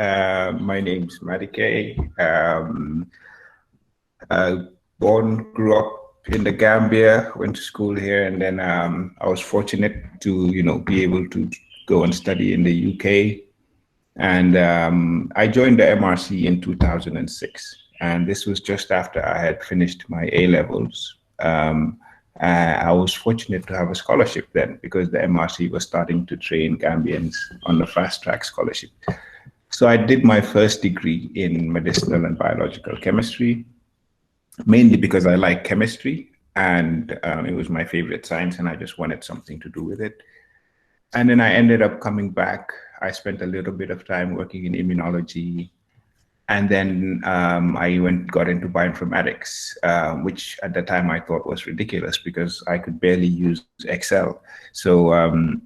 My name's Madikay. Grew up in the Gambia, went to school here, and then I was fortunate to, be able to go and study in the UK. And I joined the MRC in 2006, and this was just after I had finished my A levels. I was fortunate to have a scholarship then because the MRC was starting to train Gambians on the fast track scholarship. So I did my first degree in medicinal and biological chemistry, mainly because I like chemistry and it was my favorite science and I just wanted something to do with it. And then I ended up coming back. I spent a little bit of time working in immunology. And then I got into bioinformatics, which at the time I thought was ridiculous because I could barely use Excel. So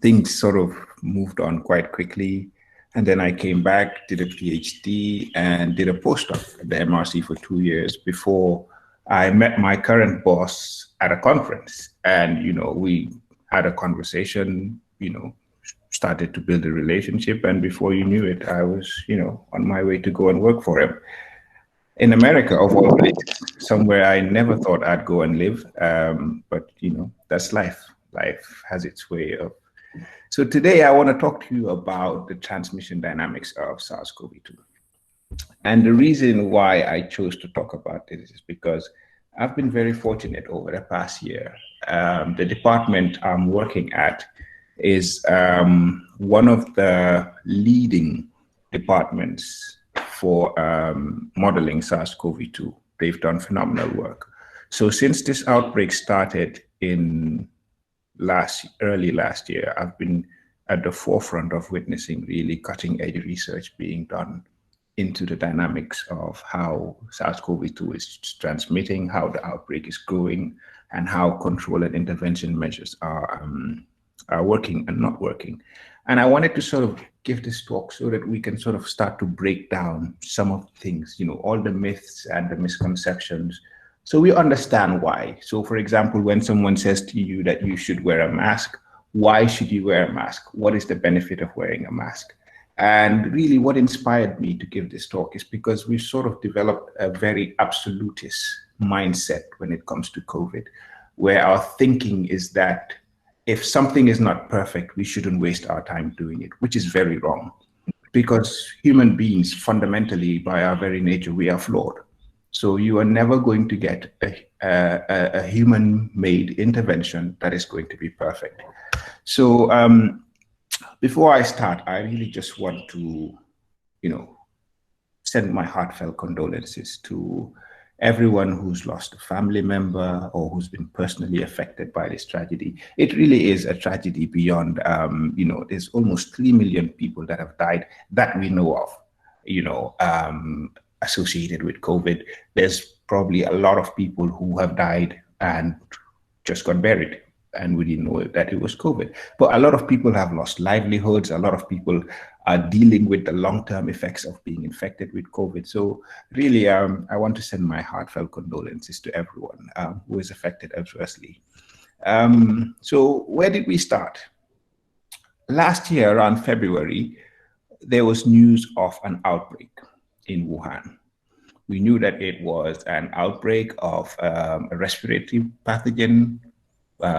things sort of moved on quite quickly. And then I came back, did a PhD, and did a postdoc at the MRC for 2 years before I met my current boss at a conference. And, we had a conversation, started to build a relationship. And before you knew it, I was, on my way to go and work for him in America, of all places, somewhere I never thought I'd go and live. But, that's life. Life has its way of. So today I want to talk to you about the transmission dynamics of SARS-CoV-2. And the reason why I chose to talk about this is because I've been very fortunate over the past year. The department I'm working at is one of the leading departments for modeling SARS-CoV-2. They've done phenomenal work. So since this outbreak started in early last year, I've been at the forefront of witnessing really cutting edge research being done into the dynamics of how SARS-CoV-2 is transmitting, how the outbreak is growing, and how control and intervention measures are working and not working. And I wanted to sort of give this talk so that we can sort of start to break down some of the things, all the myths and the misconceptions, so we understand why. So for example, when someone says to you that you should wear a mask, why should you wear a mask? What is the benefit of wearing a mask? And really what inspired me to give this talk is because we've sort of developed a very absolutist mindset when it comes to COVID, where our thinking is that if something is not perfect, we shouldn't waste our time doing it, which is very wrong. Because human beings, fundamentally, by our very nature, we are flawed. So you are never going to get a human-made intervention that is going to be perfect. So before I start, I really just want to, send my heartfelt condolences to everyone who's lost a family member or who's been personally affected by this tragedy. It really is a tragedy beyond, there's almost 3 million people that have died that we know of, associated with COVID. There's probably a lot of people who have died and just got buried and we didn't know that it was COVID. But a lot of people have lost livelihoods. A lot of people are dealing with the long-term effects of being infected with COVID. So really, I want to send my heartfelt condolences to everyone who is affected adversely. So where did we start? Last year, around February, there was news of an outbreak in Wuhan. We knew that it was an outbreak of a respiratory pathogen,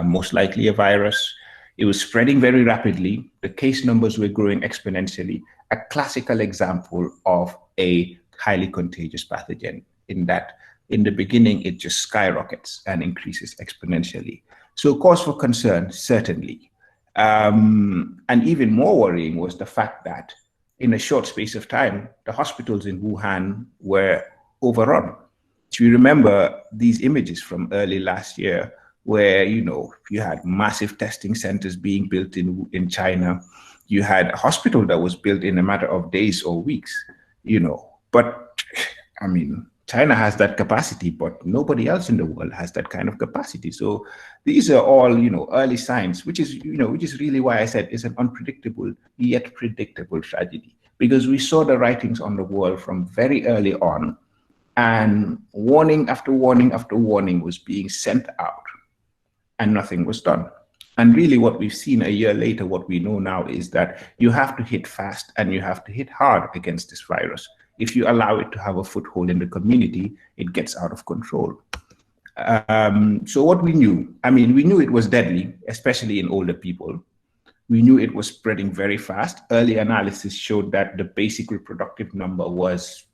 most likely a virus. It was spreading very rapidly. The case numbers were growing exponentially, a classical example of a highly contagious pathogen in that in the beginning, it just skyrockets and increases exponentially. So cause for concern, certainly. And even more worrying was the fact that in a short space of time, the hospitals in Wuhan were overrun. Do you remember these images from early last year where, you had massive testing centers being built in China? You had a hospital that was built in a matter of days or weeks, But, I mean, China has that capacity, but nobody else in the world has that kind of capacity. So these are all, early signs, which is really why I said it's an unpredictable yet predictable tragedy, because we saw the writings on the wall from very early on, and warning after warning after warning was being sent out, and nothing was done. And really what we've seen a year later, what we know now is that you have to hit fast and you have to hit hard against this virus. If you allow it to have a foothold in the community, it gets out of control. So what we knew, I mean, we knew it was deadly, especially in older people. We knew it was spreading very fast. Early analysis showed that the basic reproductive number was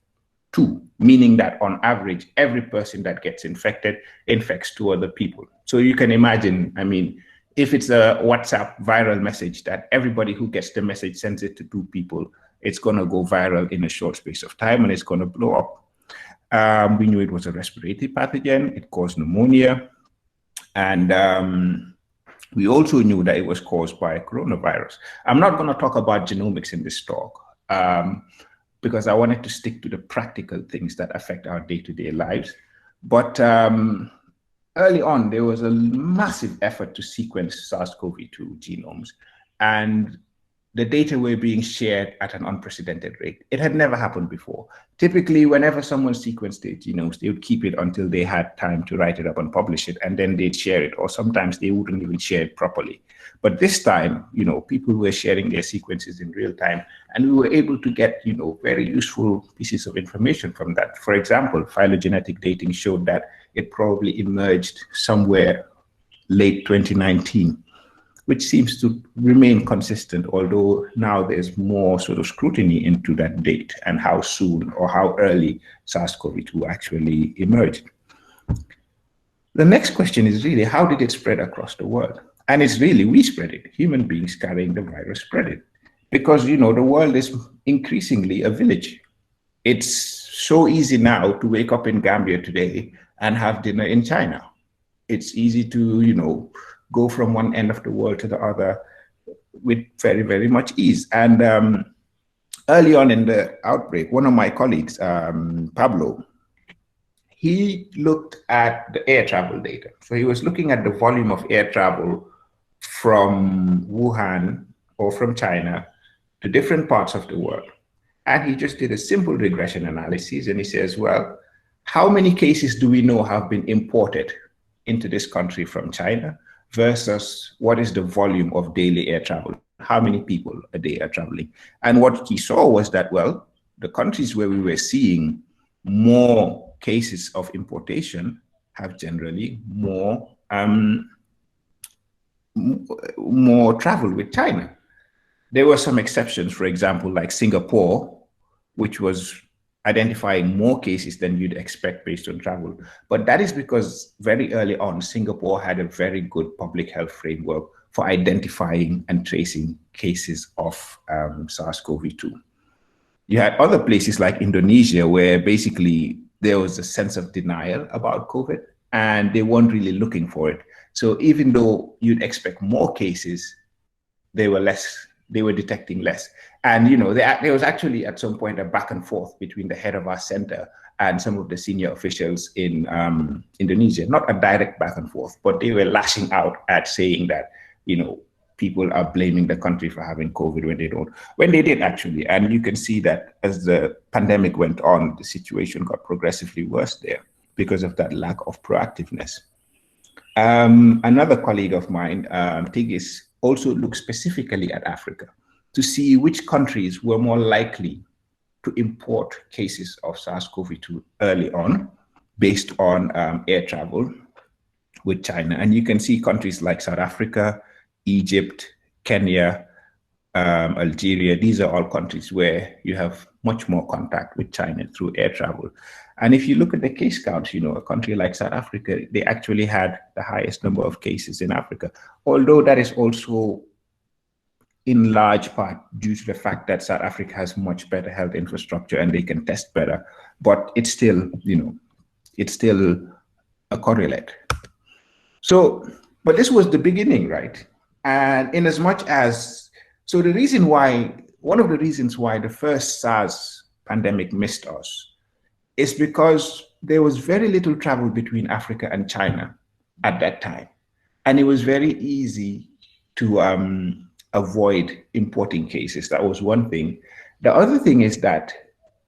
2, meaning that on average, every person that gets infected infects 2 other people. So you can imagine, I mean, if it's a WhatsApp viral message that everybody who gets the message sends it to 2 people, it's going to go viral in a short space of time and it's going to blow up. We knew it was a respiratory pathogen. It caused pneumonia. And we also knew that it was caused by coronavirus. I'm not going to talk about genomics in this talk because I wanted to stick to the practical things that affect our day-to-day lives. But early on, there was a massive effort to sequence SARS-CoV-2 genomes, and the data were being shared at an unprecedented rate. It had never happened before. Typically, whenever someone sequenced their genomes, they would keep it until they had time to write it up and publish it, and then they'd share it, or sometimes they wouldn't even share it properly. But this time, people were sharing their sequences in real time, and we were able to get, very useful pieces of information from that. For example, phylogenetic dating showed that it probably emerged somewhere late 2019. Which seems to remain consistent, although now there's more sort of scrutiny into that date and how soon or how early SARS-CoV-2 actually emerged. The next question is really, how did it spread across the world? And it's really, we spread it. Human beings carrying the virus spread it. Because, the world is increasingly a village. It's so easy now to wake up in Gambia today and have dinner in China. It's easy to, go from one end of the world to the other with very, very much ease. And early on in the outbreak, one of my colleagues, Pablo, he looked at the air travel data. So he was looking at the volume of air travel from Wuhan or from China to different parts of the world. And he just did a simple regression analysis. And he says, well, how many cases do we know have been imported into this country from China versus what is the volume of daily air travel? How many people a day are traveling? And what he saw was that, well, the countries where we were seeing more cases of importation have generally more travel with China. There were some exceptions, for example, like Singapore, which was identifying more cases than you'd expect based on travel. But that is because very early on, Singapore had a very good public health framework for identifying and tracing cases of SARS-CoV-2. You had other places like Indonesia, where basically there was a sense of denial about COVID and they weren't really looking for it. So even though you'd expect more cases, they were detecting less. And there was actually at some point a back and forth between the head of our center and some of the senior officials in Indonesia. Not a direct back and forth, but they were lashing out at saying that, people are blaming the country for having COVID when they did actually. And you can see that as the pandemic went on, the situation got progressively worse there because of that lack of proactiveness. Another colleague of mine, Tigis, also looked specifically at Africa to see which countries were more likely to import cases of SARS-CoV-2 early on based on air travel with China. And you can see countries like South Africa, Egypt, Kenya, Algeria. These are all countries where you have much more contact with China through air travel. And if you look at the case counts, a country like South Africa, they actually had the highest number of cases in Africa, although that is also in large part due to the fact that South Africa has much better health infrastructure and they can test better, but it's still, it's still a correlate. So, but this was the beginning, right? And in as much as, so one of the reasons why the first SARS pandemic missed us is because there was very little travel between Africa and China at that time. And it was very easy to avoid importing cases. That was one thing. The other thing is that,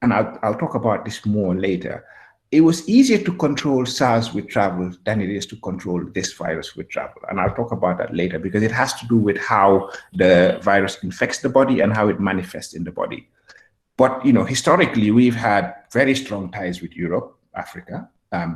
and I'll talk about this more later, it was easier to control SARS with travel than it is to control this virus with travel. And I'll talk about that later because it has to do with how the virus infects the body and how it manifests in the body. But, you know, historically, we've had very strong ties with Europe, Africa.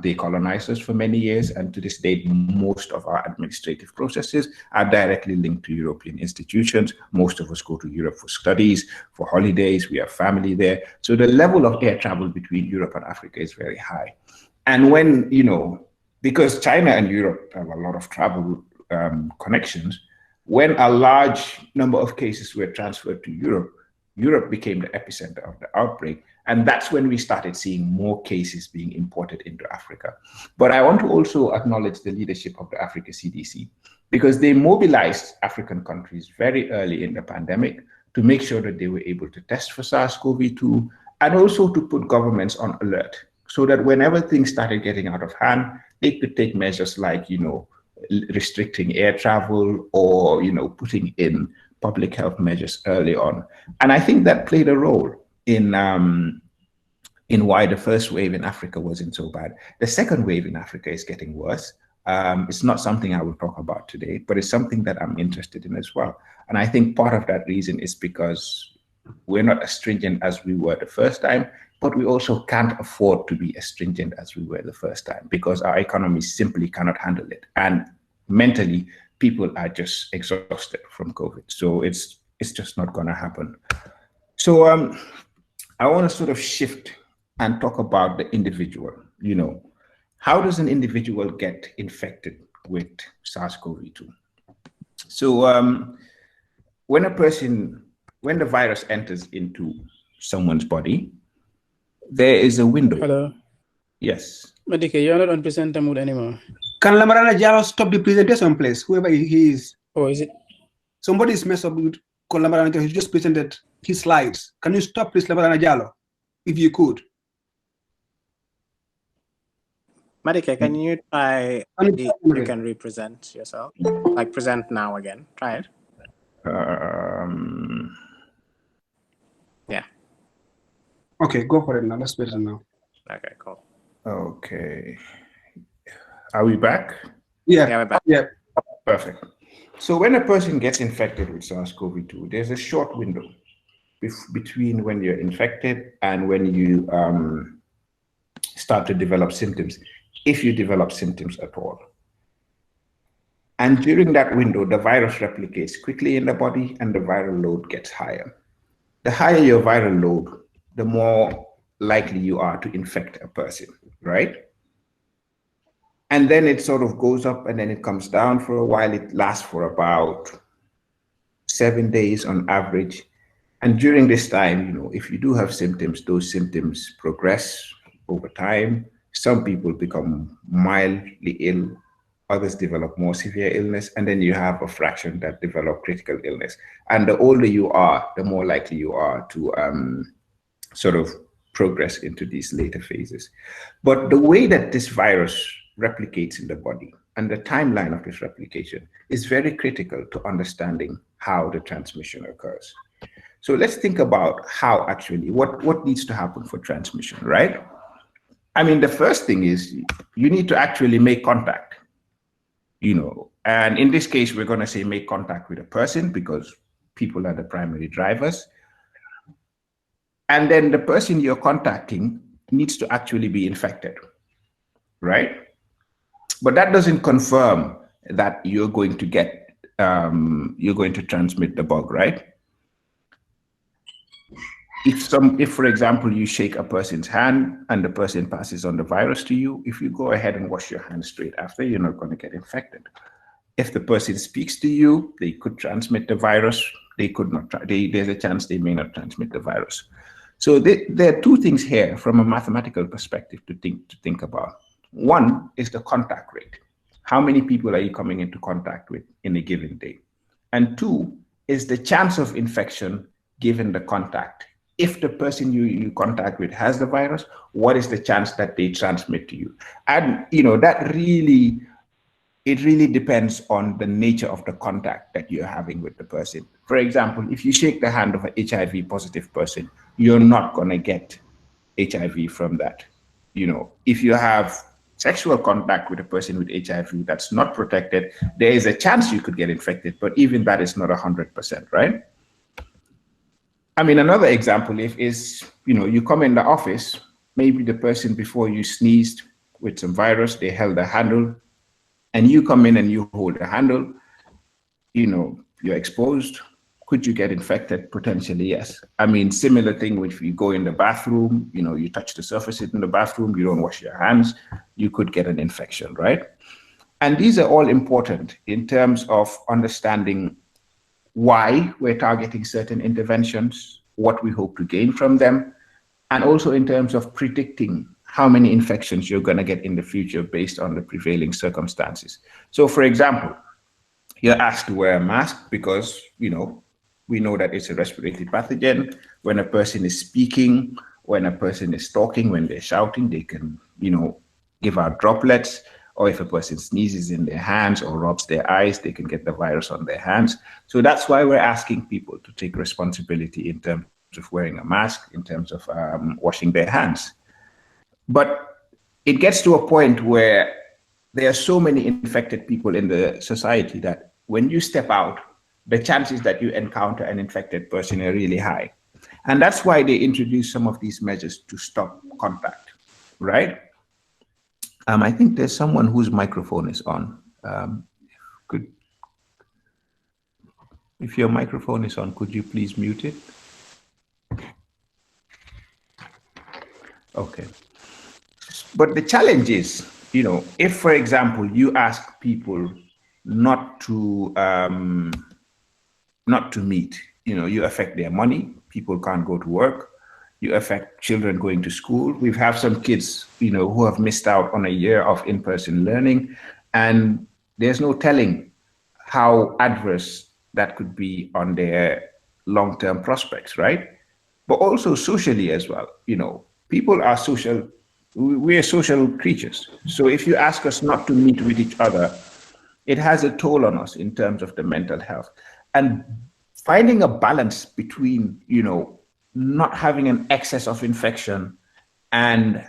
They colonized us for many years, and to this date, most of our administrative processes are directly linked to European institutions. Most of us go to Europe for studies, for holidays, we have family there. So the level of air travel between Europe and Africa is very high. And when, you know, because China and Europe have a lot of travel connections, when a large number of cases were transferred to Europe, Europe became the epicenter of the outbreak. And that's when we started seeing more cases being imported into Africa. But I want to also acknowledge the leadership of the Africa CDC, because they mobilized African countries very early in the pandemic to make sure that they were able to test for SARS-CoV-2 and also to put governments on alert so that whenever things started getting out of hand, they could take measures like, you know, restricting air travel or, you know, putting in public health measures early on. And I think that played a role in why the first wave in Africa wasn't so bad. The second wave in Africa is getting worse. It's not something I will talk about today, but it's something that I'm interested in as well. And I think part of that reason is because we're not as stringent as we were the first time, but we also can't afford to be as stringent as we were the first time because our economy simply cannot handle it. And mentally, people are just exhausted from COVID. So it's just not going to happen. So I want to sort of shift and talk about the individual. You know, how does an individual get infected with SARS-CoV-2? So when the virus enters into someone's body, there is a window. Hello. Yes. Madikay, you're not on presenter mode anymore. Can Lamarana Jalo stop the presentation, please? Whoever he is. Oh, is it? Somebody's messed up with Lamarana. He just presented his slides. Can you stop, please, Lamarana Jalo, if you could? Madikay, can you try? You can represent yourself, like present now again. Try it. Yeah. Okay, go for it now. Let's better now. Okay, cool. Okay. Are we back? Yeah, we're back. Yeah. Perfect. So when a person gets infected with SARS-CoV-2, there's a short window between when you're infected and when you start to develop symptoms, if you develop symptoms at all. And during that window, the virus replicates quickly in the body and the viral load gets higher. The higher your viral load, the more likely you are to infect a person, right? And then it sort of goes up and then it comes down for a while. It lasts for about 7 days on average. And during this time, you know, if you do have symptoms, those symptoms progress over time. Some people become mildly ill, others develop more severe illness, and then you have a fraction that develop critical illness. And the older you are, the more likely you are to sort of progress into these later phases. But the way that this virus replicates in the body and the timeline of this replication is very critical to understanding how the transmission occurs. So let's think about how actually, what needs to happen for transmission, right? I mean, the first thing is you need to actually make contact, you know, and in this case, we're going to say make contact with a person because people are the primary drivers. And then the person you're contacting needs to actually be infected, right? But that doesn't confirm that you're going to get, you're going to transmit the bug, right? If, for example, you shake a person's hand and the person passes on the virus to you, if you go ahead and wash your hands straight after, you're not going to get infected. If the person speaks to you, they could transmit the virus. They could not. There's a chance they may not transmit the virus. So there are two things here from a mathematical perspective to think about. One is the contact rate. How many people are you coming into contact with in a given day? And two is the chance of infection given the contact. If the person you contact with has the virus, what is the chance that they transmit to you? And you know that it really depends on the nature of the contact that you're having with the person. For example, if you shake the hand of an HIV positive person, you're not going to get HIV from that. you know, if you have sexual contact with a person with HIV that's not protected, there is a chance you could get infected, but even that is not 100%, right? I mean, another example is, you know, you come in the office, maybe the person before you sneezed with some virus, they held a handle, and you come in and you hold a handle, you know, you're exposed. Could you get infected? Potentially, yes. I mean, similar thing if you go in the bathroom, you know, you touch the surfaces in the bathroom, you don't wash your hands, you could get an infection, right? And these are all important in terms of understanding why we're targeting certain interventions, what we hope to gain from them, and also in terms of predicting how many infections you're going to get in the future based on the prevailing circumstances. So, for example, you're asked to wear a mask because, you know, we know that it's a respiratory pathogen. When a person is speaking, when a person is talking, when they're shouting, they can, you know, give out droplets. Or if a person sneezes in their hands or rubs their eyes, they can get the virus on their hands. So that's why we're asking people to take responsibility in terms of wearing a mask, in terms of washing their hands. But it gets to a point where there are so many infected people in the society that when you step out, the chances that you encounter an infected person are really high. And that's why they introduce some of these measures to stop contact, right? I think there's someone whose microphone is on. If your microphone is on, could you please mute it? Okay. But the challenge is, you know, if, for example, you ask people not to meet, you know, you affect their money, people can't go to work, you affect children going to school. We have some kids, you know, who have missed out on a year of in-person learning, and there's no telling how adverse that could be on their long-term prospects, right? But also socially as well, you know, people are social, we are social creatures. So if you ask us not to meet with each other, it has a toll on us in terms of the mental health. And finding a balance between, you know, not having an excess of infection and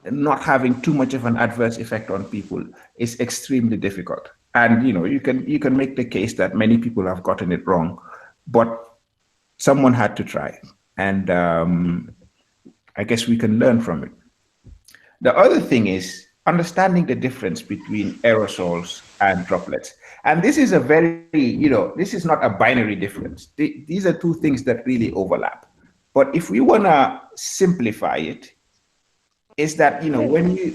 not having too much of an adverse effect on people is extremely difficult. And, you know, you can make the case that many people have gotten it wrong, but someone had to try. And I guess we can learn from it. The other thing is understanding the difference between aerosols and droplets. And this is a very, you know, this is not a binary difference. These are two things that really overlap. But if we want to simplify it, is that, you know, when you...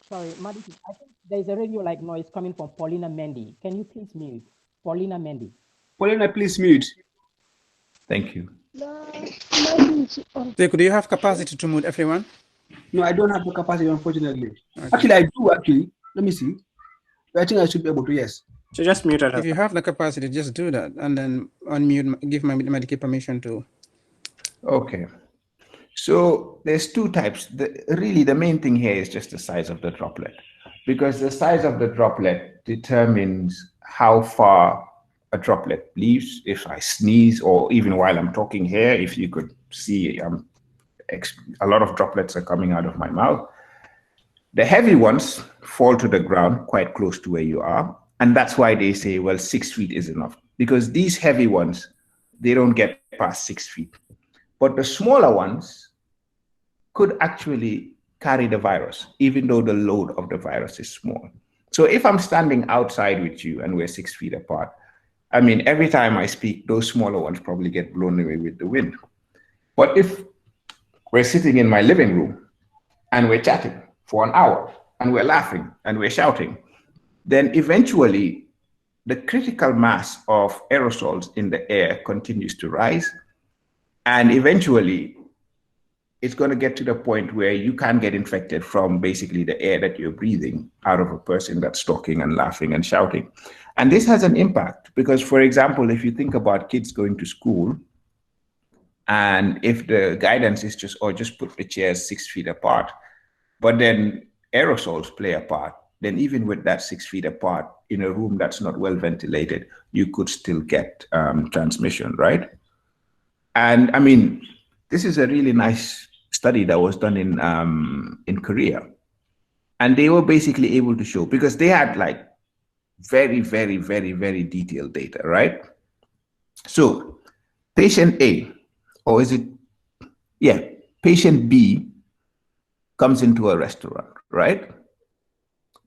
Sorry, Madikay, I think there's a radio-like noise coming from Paulina Mendy. Can you please mute? Paulina Mendy. Paulina, please mute. Thank you. Could you have capacity to mute everyone? No, I don't have the capacity, unfortunately. Okay. Actually, I do, actually. Let me see. I think I should be able to, yes. So just mute her. If you have the capacity, just do that and then unmute, give Madikay permission to. Okay. So there's two types. Really, the main thing here is just the size of the droplet, because the size of the droplet determines how far a droplet leaves. If I sneeze, or even while I'm talking here, if you could see, a lot of droplets are coming out of my mouth. The heavy ones fall to the ground quite close to where you are. And that's why they say, well, 6 feet is enough, because these heavy ones, they don't get past 6 feet. But the smaller ones could actually carry the virus, even though the load of the virus is small. So if I'm standing outside with you and we're 6 feet apart, I mean, every time I speak, those smaller ones probably get blown away with the wind. But if we're sitting in my living room and we're chatting for an hour and we're laughing and we're shouting, then eventually the critical mass of aerosols in the air continues to rise. And eventually it's going to get to the point where you can get infected from basically the air that you're breathing out of a person that's talking and laughing and shouting. And this has an impact because, for example, if you think about kids going to school, and if the guidance is just put the chairs 6 feet apart, but then aerosols play a part, then even with that 6 feet apart in a room that's not well ventilated, you could still get transmission, right? And I mean, this is a really nice study that was done in Korea. And they were basically able to show, because they had like very, very, very, very detailed data, right? So patient A, or is it, yeah, patient B comes into a restaurant, right?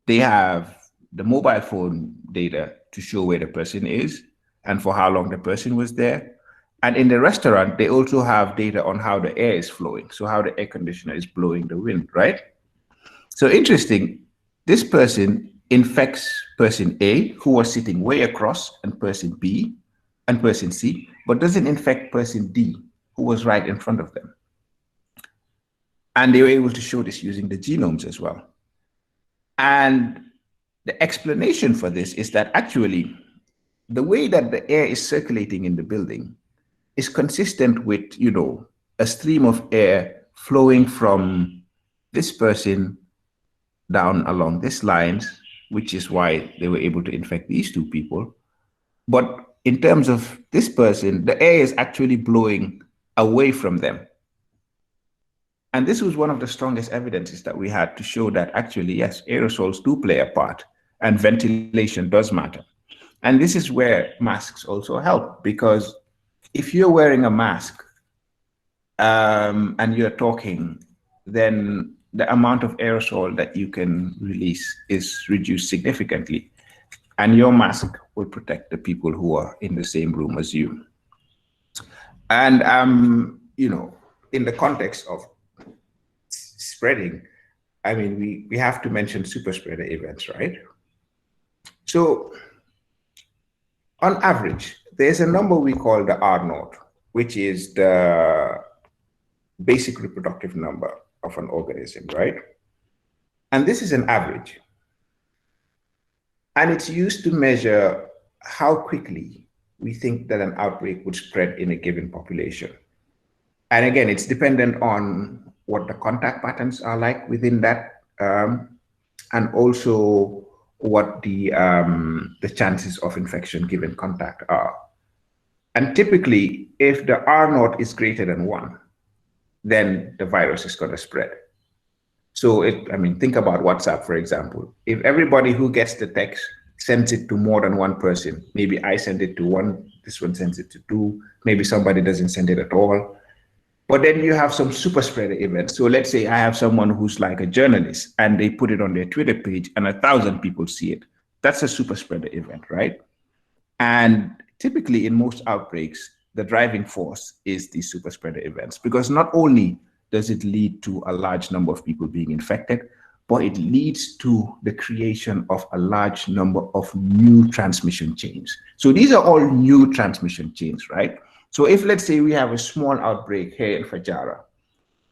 They have the mobile phone data to show where the person is and for how long the person was there. And in the restaurant, they also have data on how the air is flowing, so how the air conditioner is blowing the wind, right? So interesting, this person infects person A, who was sitting way across, and person B and person C, but doesn't infect person D, who was right in front of them. And they were able to show this using the genomes as well. And the explanation for this is that actually the way that the air is circulating in the building is consistent with, you know, a stream of air flowing from this person down along these lines, which is why they were able to infect these two people. But in terms of this person, the air is actually blowing away from them. And this was one of the strongest evidences that we had to show that actually, yes, aerosols do play a part and ventilation does matter. And this is where masks also help, because if you're wearing a mask and you're talking, then the amount of aerosol that you can release is reduced significantly. And your mask will protect the people who are in the same room as you. And, you know, in the context of spreading, I mean, we have to mention super spreader events, right? So on average, there's a number we call the R0, which is the basic reproductive number of an organism, right? And this is an average. And it's used to measure how quickly we think that an outbreak would spread in a given population. And again, it's dependent on what the contact patterns are like within that, and also what the chances of infection given contact are. And typically, if the R0 is greater than 1, then the virus is going to spread. So, I mean, think about WhatsApp, for example. If everybody who gets the text sends it to more than one person, maybe I send it to one, this one sends it to 2, maybe somebody doesn't send it at all. But then you have some super spreader events. So let's say I have someone who's like a journalist and they put it on their Twitter page and 1,000 people see it. That's a super spreader event, right? And typically in most outbreaks, the driving force is these super spreader events, because not only does it lead to a large number of people being infected, but it leads to the creation of a large number of new transmission chains. So these are all new transmission chains, right? So if, let's say, we have a small outbreak here in Fajara,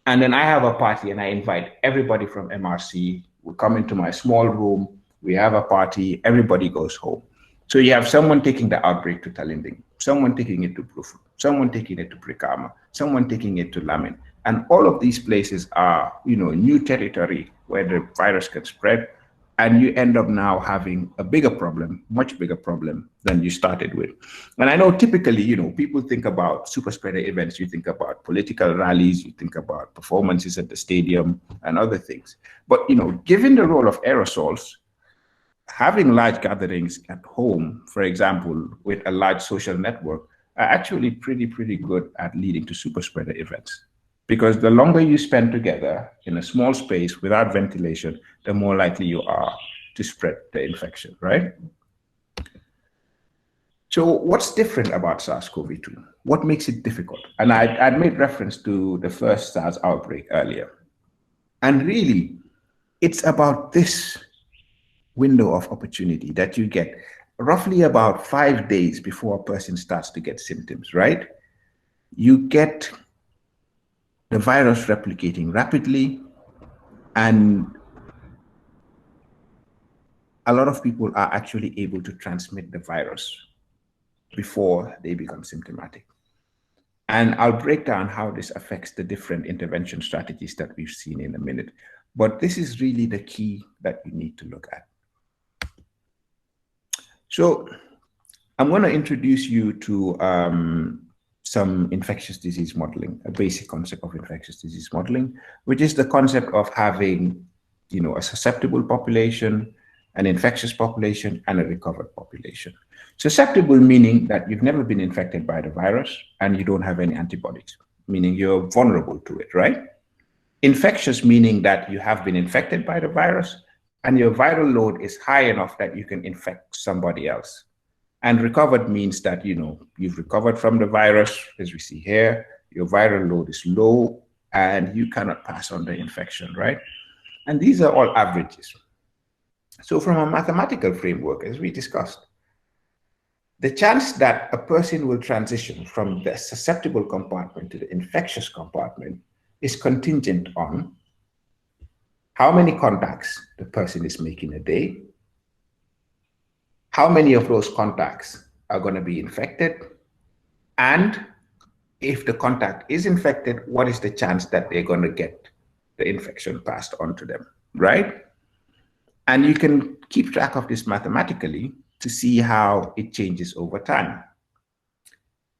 and then I have a party and I invite everybody from MRC, we come into my small room, we have a party, everybody goes home. So you have someone taking the outbreak to Talinding, someone taking it to Brufu, someone taking it to Brikama, someone taking it to Lamin. And all of these places are, you know, new territory where the virus can spread. And you end up now having a bigger problem, much bigger problem than you started with. And I know typically, you know, people think about super spreader events, you think about political rallies, you think about performances at the stadium and other things. But, you know, given the role of aerosols, having large gatherings at home, for example, with a large social network, are actually pretty good at leading to super spreader events. Because the longer you spend together in a small space without ventilation, the more likely you are to spread the infection, right? So what's different about SARS-CoV-2? What makes it difficult? And I'd made reference to the first SARS outbreak earlier. And really, it's about this window of opportunity that you get roughly about 5 days before a person starts to get symptoms, right? You get the virus replicating rapidly, and a lot of people are actually able to transmit the virus before they become symptomatic. And I'll break down how this affects the different intervention strategies that we've seen in a minute. But this is really the key that you need to look at. So I'm going to introduce you to some infectious disease modeling, a basic concept of infectious disease modeling, which is the concept of having, a susceptible population, an infectious population, and a recovered population. Susceptible meaning that you've never been infected by the virus and you don't have any antibodies, meaning you're vulnerable to it, right? Infectious meaning that you have been infected by the virus and your viral load is high enough that you can infect somebody else. And recovered means that, you've recovered from the virus, as we see here, your viral load is low and you cannot pass on the infection, right? And these are all averages. So from a mathematical framework, as we discussed, the chance that a person will transition from the susceptible compartment to the infectious compartment is contingent on how many contacts the person is making a day, how many of those contacts are going to be infected, and if the contact is infected, what is the chance that they're going to get the infection passed on to them, right? And you can keep track of this mathematically to see how it changes over time.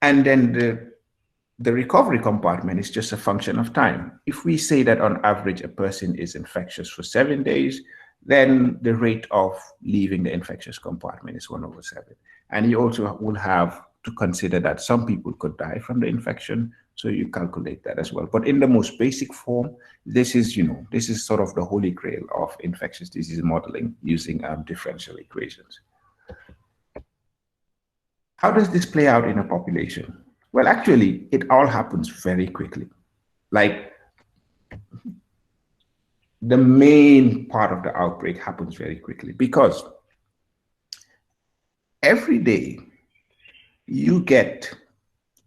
And then the recovery compartment is just a function of time. If we say that on average a person is infectious for 7 days, then the rate of leaving the infectious compartment is 1/7. And you also will have to consider that some people could die from the infection, so you calculate that as well. But in the most basic form, this is sort of the holy grail of infectious disease modeling using differential equations. How does this play out in a population? Well, actually, it all happens very quickly. Like, the main part of the outbreak happens very quickly because every day you get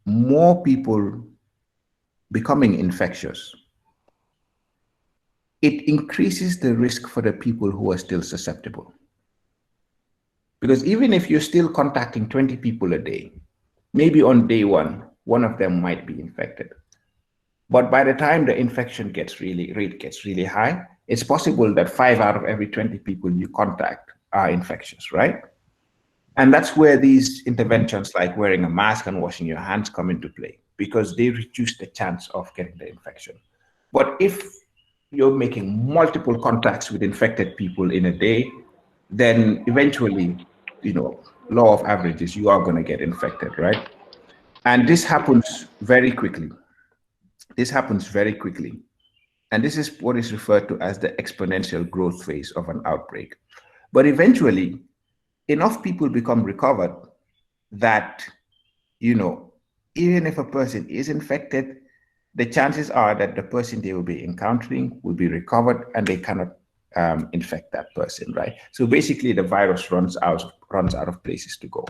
more people becoming infectious. It increases the risk for the people who are still susceptible. Because even if you're still contacting 20 people a day, maybe on day one of them might be infected. But by the time the infection rate gets really high, it's possible that 5 out of every 20 people you contact are infectious, right? And that's where these interventions like wearing a mask and washing your hands come into play, because they reduce the chance of getting the infection. But if you're making multiple contacts with infected people in a day, then eventually, law of averages, you are going to get infected, right? And this happens very quickly. This happens very quickly. And this is what is referred to as the exponential growth phase of an outbreak. But eventually, enough people become recovered that, even if a person is infected, the chances are that the person they will be encountering will be recovered and they cannot infect that person, right? So basically, the virus runs out of places to go.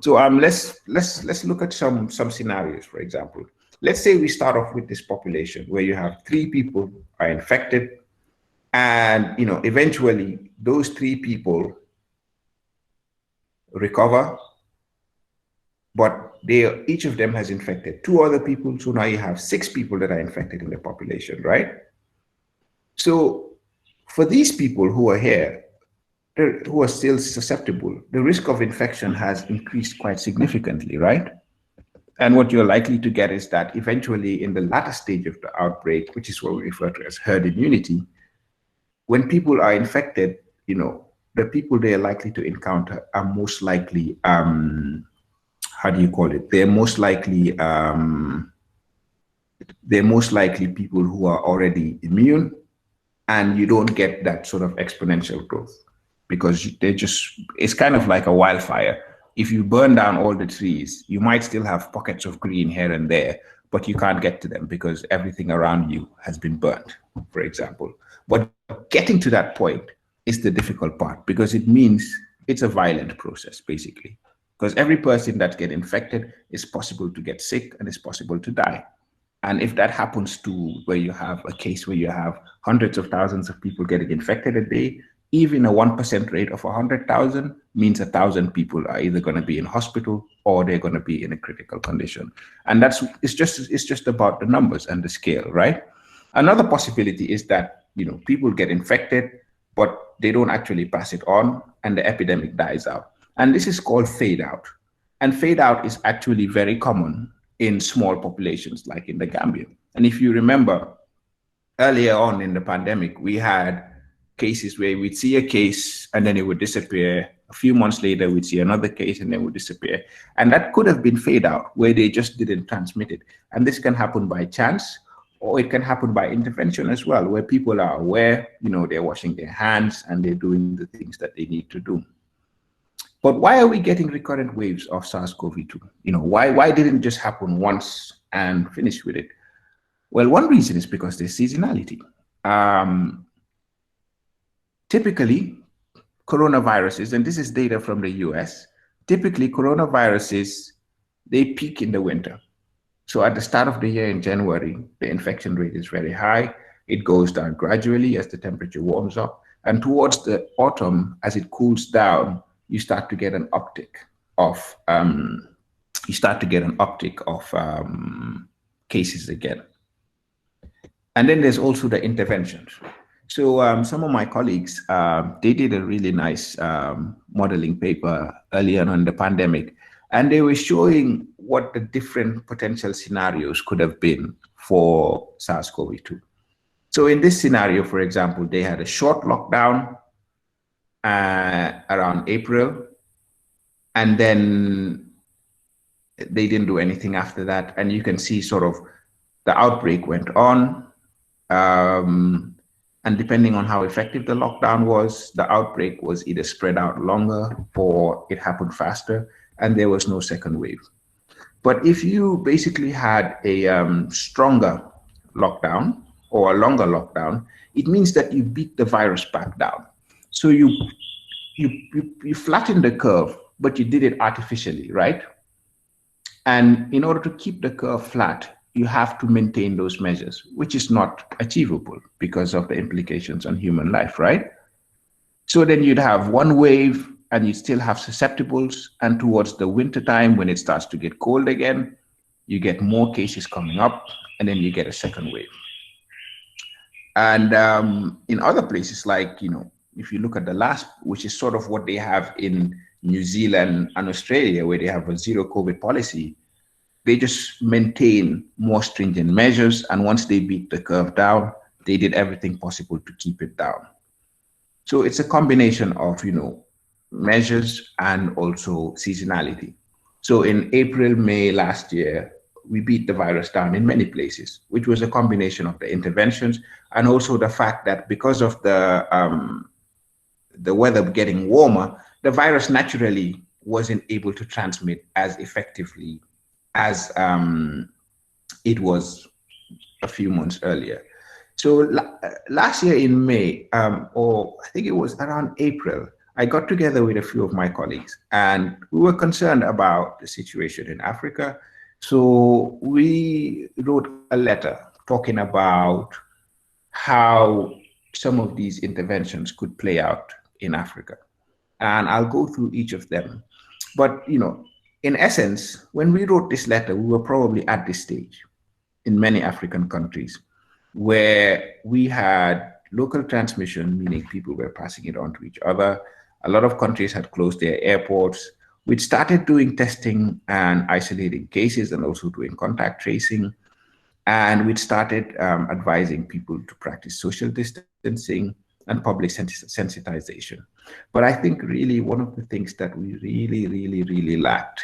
So let's look at some scenarios. For example, let's say we start off with this population where you have 3 people are infected, and eventually those 3 people recover, but each of them has infected 2 other people. So now you have 6 people that are infected in the population, right? So for these people who are here, who are still susceptible, the risk of infection has increased quite significantly, right? And what you're likely to get is that eventually in the latter stage of the outbreak, which is what we refer to as herd immunity, when people are infected, the people they are likely to encounter are most likely, They're most likely people who are already immune, and you don't get that sort of exponential growth because it's kind of like a wildfire. If you burn down all the trees, you might still have pockets of green here and there, but you can't get to them because everything around you has been burnt, for example. But getting to that point is the difficult part, because it means it's a violent process, basically. Because every person that gets infected, is possible to get sick and it's possible to die. And if that happens to where you have a case where you have hundreds of thousands of people getting infected a day, even a 1% rate of 100,000 means 1,000 people are either going to be in hospital or they're going to be in a critical condition. And it's just about the numbers and the scale, right? Another possibility is that, people get infected, but they don't actually pass it on and the epidemic dies out. And this is called fade out. And fade out is actually very common in small populations like in the Gambia. And if you remember, earlier on in the pandemic, we had cases where we'd see a case and then it would disappear. A few months later, we'd see another case and then it would disappear. And that could have been fade out, where they just didn't transmit it. And this can happen by chance, or it can happen by intervention as well, where people are aware, they're washing their hands and they're doing the things that they need to do. But why are we getting recurrent waves of SARS-CoV-2? Why didn't it just happen once and finish with it? Well, one reason is because there's seasonality. Typically, coronaviruses, and this is data from the US, typically coronaviruses, they peak in the winter. So at the start of the year in January, the infection rate is very high. It goes down gradually as the temperature warms up. And towards the autumn, as it cools down, you start to get an uptick of cases again. And then there's also the interventions. So some of my colleagues, they did a really nice modeling paper earlier on in the pandemic, and they were showing what the different potential scenarios could have been for SARS-CoV-2. So in this scenario, for example, they had a short lockdown around April, and then they didn't do anything after that. And you can see sort of the outbreak went on. And depending on how effective the lockdown was, the outbreak was either spread out longer or it happened faster, and there was no second wave. But if you basically had a stronger lockdown or a longer lockdown, it means that you beat the virus back down. So you flatten the curve, but you did it artificially, right? And in order to keep the curve flat, you have to maintain those measures, which is not achievable because of the implications on human life, right? So then you'd have one wave and you still have susceptibles. And towards the winter time, when it starts to get cold again, you get more cases coming up, and then you get a second wave. And in other places, like, if you look at the last, which is sort of what they have in New Zealand and Australia, where they have a zero COVID policy, they just maintain more stringent measures. And once they beat the curve down, they did everything possible to keep it down. So it's a combination of, measures and also seasonality. So in April, May last year, we beat the virus down in many places, which was a combination of the interventions and also the fact that because of the weather getting warmer, the virus naturally wasn't able to transmit as effectively as it was a few months earlier. So last year in May, or I think it was around April, I got together with a few of my colleagues, and we were concerned about the situation in Africa. So we wrote a letter talking about how some of these interventions could play out in Africa. And I'll go through each of them. But, in essence, when we wrote this letter, we were probably at this stage in many African countries where we had local transmission, meaning people were passing it on to each other. A lot of countries had closed their airports. We'd started doing testing and isolating cases and also doing contact tracing. And we'd started advising people to practice social distancing and public sensitization. But I think really one of the things that we really lacked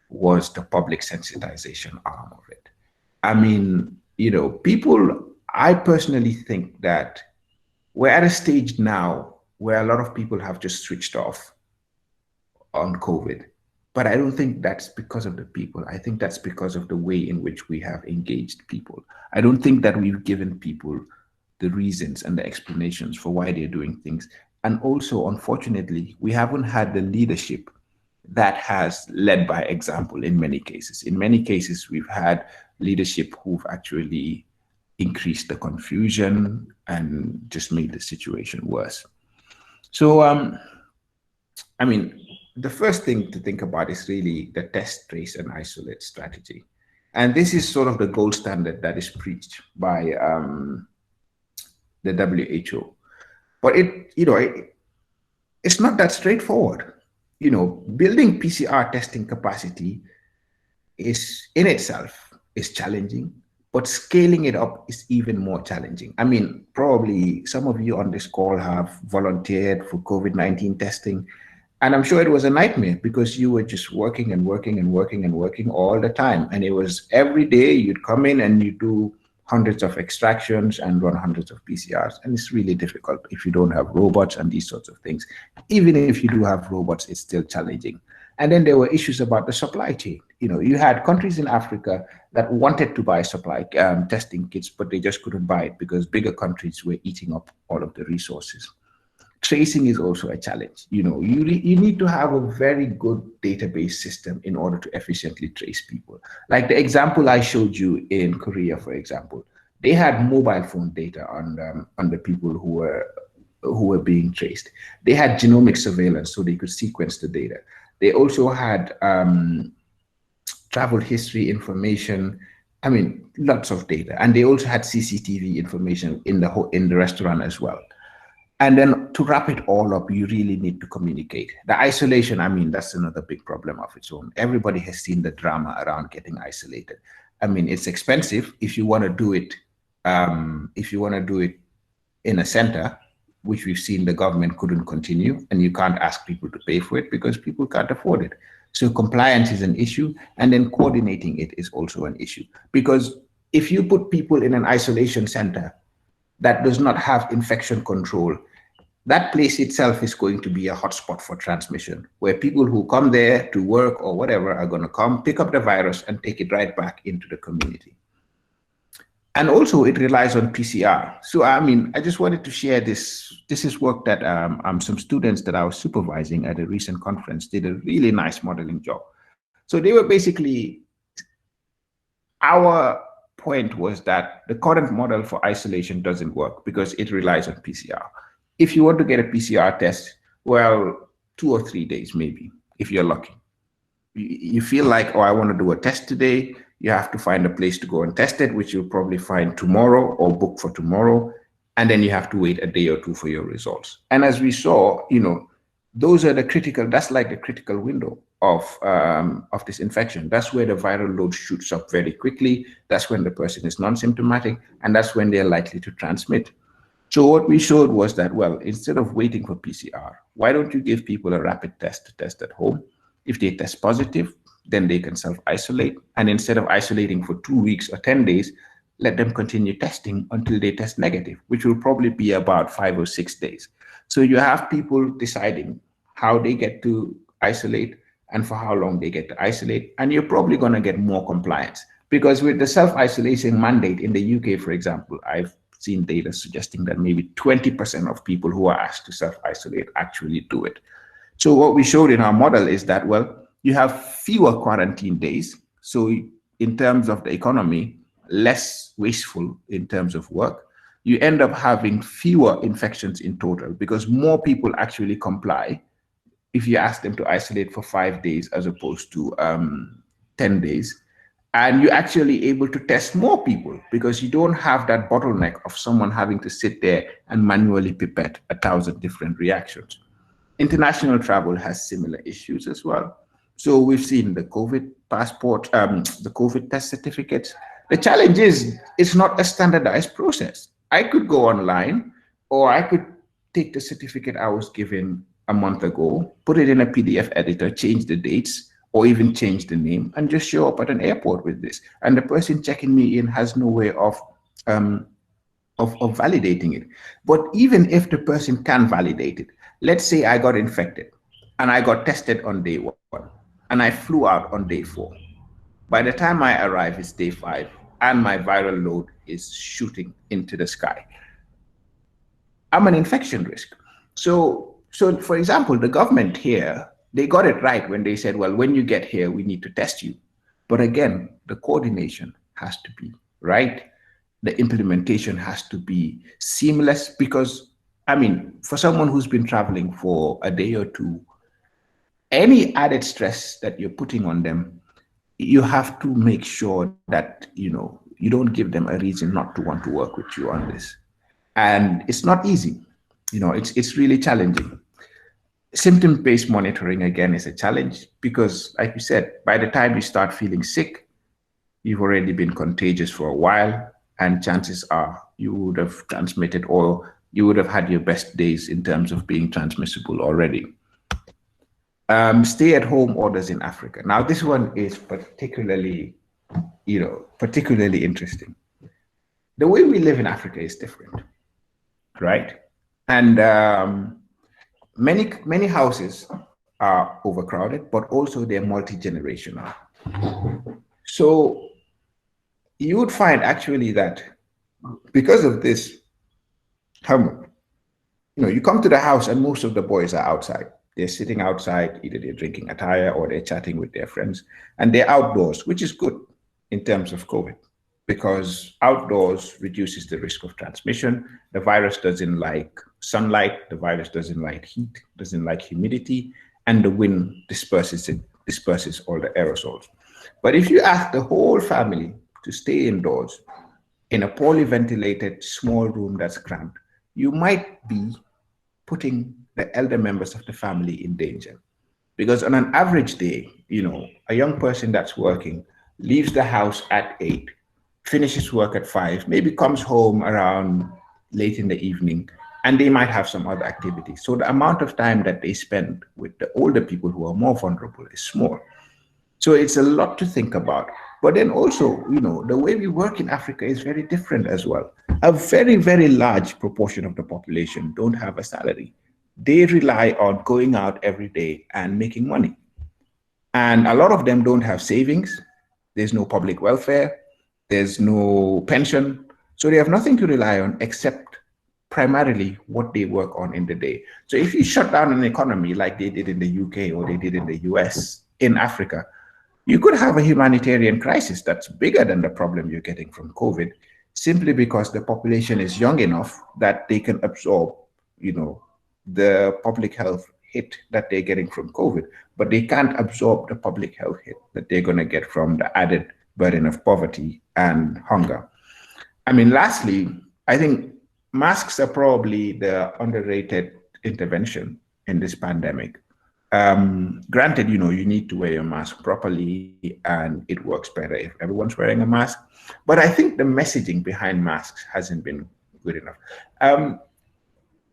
was the public sensitization arm of it. I mean, I personally think that we're at a stage now where a lot of people have just switched off on COVID. But I don't think that's because of the people. I think that's because of the way in which we have engaged people. I don't think that we've given people the reasons and the explanations for why they're doing things. And also, unfortunately, we haven't had the leadership that has led by example in many cases. In many cases, we've had leadership who've actually increased the confusion and just made the situation worse. So, I mean, the first thing to think about is really the test, trace, and isolate strategy. And this is sort of the gold standard that is preached by the WHO. But it's not that straightforward. Building PCR testing capacity is in itself is challenging, but scaling it up is even more challenging. I mean, probably some of you on this call have volunteered for COVID-19 testing, and I'm sure it was a nightmare because you were just working and working and working and working all the time. And it was every day you'd come in and you do hundreds of extractions and run hundreds of PCRs. And it's really difficult if you don't have robots and these sorts of things. Even if you do have robots, it's still challenging. And then there were issues about the supply chain. You know, you had countries in Africa that wanted to buy supply testing kits, but they just couldn't buy it because bigger countries were eating up all of the resources. Tracing is also a challenge. You know, you need to have a very good database system in order to efficiently trace people. Like the example I showed you in Korea, for example, they had mobile phone data on the people who were being traced. They had genomic surveillance, so they could sequence the data. They also had travel history information. I mean, lots of data, and they also had CCTV information in the restaurant as well. And then to wrap it all up, you really need to communicate. The isolation, I mean, that's another big problem of its own. Everybody has seen the drama around getting isolated. I mean, it's expensive if you want to do it. If you want to do it in a center, which we've seen the government couldn't continue, and you can't ask people to pay for it because people can't afford it. So compliance is an issue, and then coordinating it is also an issue. Because if you put people in an isolation center that does not have infection control, that place itself is going to be a hotspot for transmission, where people who come there to work or whatever are going to come, pick up the virus and take it right back into the community. And also it relies on PCR. So, I mean, I just wanted to share this. This is work that some students that I was supervising at a recent conference did a really nice modeling job. So they were basically, our point was that the current model for isolation doesn't work because it relies on PCR. If you want to get a PCR test, well, 2 or 3 days maybe, if you're lucky. You feel like, oh, I want to do a test today. You have to find a place to go and test it, which you'll probably find tomorrow or book for tomorrow. And then you have to wait a day or two for your results. And as we saw, you know, those are the critical, that's like the critical window of this infection. That's where the viral load shoots up very quickly. That's when the person is non-symptomatic, and that's when they're likely to transmit. So what we showed was that, well, instead of waiting for PCR, why don't you give people a rapid test to test at home? If they test positive, then they can self-isolate. And instead of isolating for 2 weeks or 10 days, let them continue testing until they test negative, which will probably be about 5 or 6 days. So you have people deciding how they get to isolate and for how long they get to isolate. And you're probably going to get more compliance, because with the self-isolation mandate in the UK, for example, I've seen data suggesting that maybe 20% of people who are asked to self-isolate actually do it. So what we showed in our model is that, well, you have fewer quarantine days. So in terms of the economy, less wasteful in terms of work. You end up having fewer infections in total because more people actually comply if you ask them to isolate for 5 days as opposed to 10 days. And you're actually able to test more people because you don't have that bottleneck of someone having to sit there and manually pipette 1,000 different reactions. International travel has similar issues as well. So we've seen the COVID passport, the COVID test certificates. The challenge is it's not a standardized process. I could go online, or I could take the certificate I was given a month ago, put it in a PDF editor, change the dates, or even change the name, and just show up at an airport with this. And the person checking me in has no way of validating it. But even if the person can validate it, let's say I got infected and I got tested on day 1 and I flew out on day 4. By the time I arrive, it's day 5 and my viral load is shooting into the sky. I'm an infection risk. So for example, the government here, they got it right when they said, well, when you get here, we need to test you. But again, the coordination has to be right. The implementation has to be seamless because, I mean, for someone who's been traveling for a day or two, any added stress that you're putting on them, you have to make sure that, you know, you don't give them a reason not to want to work with you on this. And it's not easy. You know, it's really challenging. Symptom-based monitoring, again, is a challenge because, like you said, by the time you start feeling sick, you've already been contagious for a while, and chances are you would have transmitted, or you would have had your best days in terms of being transmissible already. Stay-at-home orders in Africa. Now, this one is particularly, particularly interesting. The way we live in Africa is different, right? And many houses are overcrowded, but also they're multi-generational. So you would find actually that because of this, you come to the house and most of the boys are outside. They're sitting outside, either they're drinking a tire or they're chatting with their friends, and they're outdoors, which is good in terms of COVID, because outdoors reduces the risk of transmission. The virus doesn't like sunlight, the virus doesn't like heat, doesn't like humidity, and the wind disperses all the aerosols. But if you ask the whole family to stay indoors in a poorly ventilated small room that's cramped, you might be putting the elder members of the family in danger. Because on an average day, a young person that's working leaves the house at 8, finishes work at 5, maybe comes home around late in the evening, and they might have some other activity. So the amount of time that they spend with the older people who are more vulnerable is small. So it's a lot to think about. But then also, the way we work in Africa is very different as well. A very, very large proportion of the population don't have a salary. They rely on going out every day and making money. And a lot of them don't have savings. There's no public welfare. There's no pension. So they have nothing to rely on except primarily what they work on in the day. So if you shut down an economy like they did in the UK or they did in the US, in Africa, you could have a humanitarian crisis that's bigger than the problem you're getting from COVID, simply because the population is young enough that they can absorb, the public health hit that they're getting from COVID, but they can't absorb the public health hit that they're going to get from the added burden of poverty and hunger. Lastly, I think masks are probably the underrated intervention in this pandemic. Granted, you need to wear your mask properly and it works better if everyone's wearing a mask. But I think the messaging behind masks hasn't been good enough.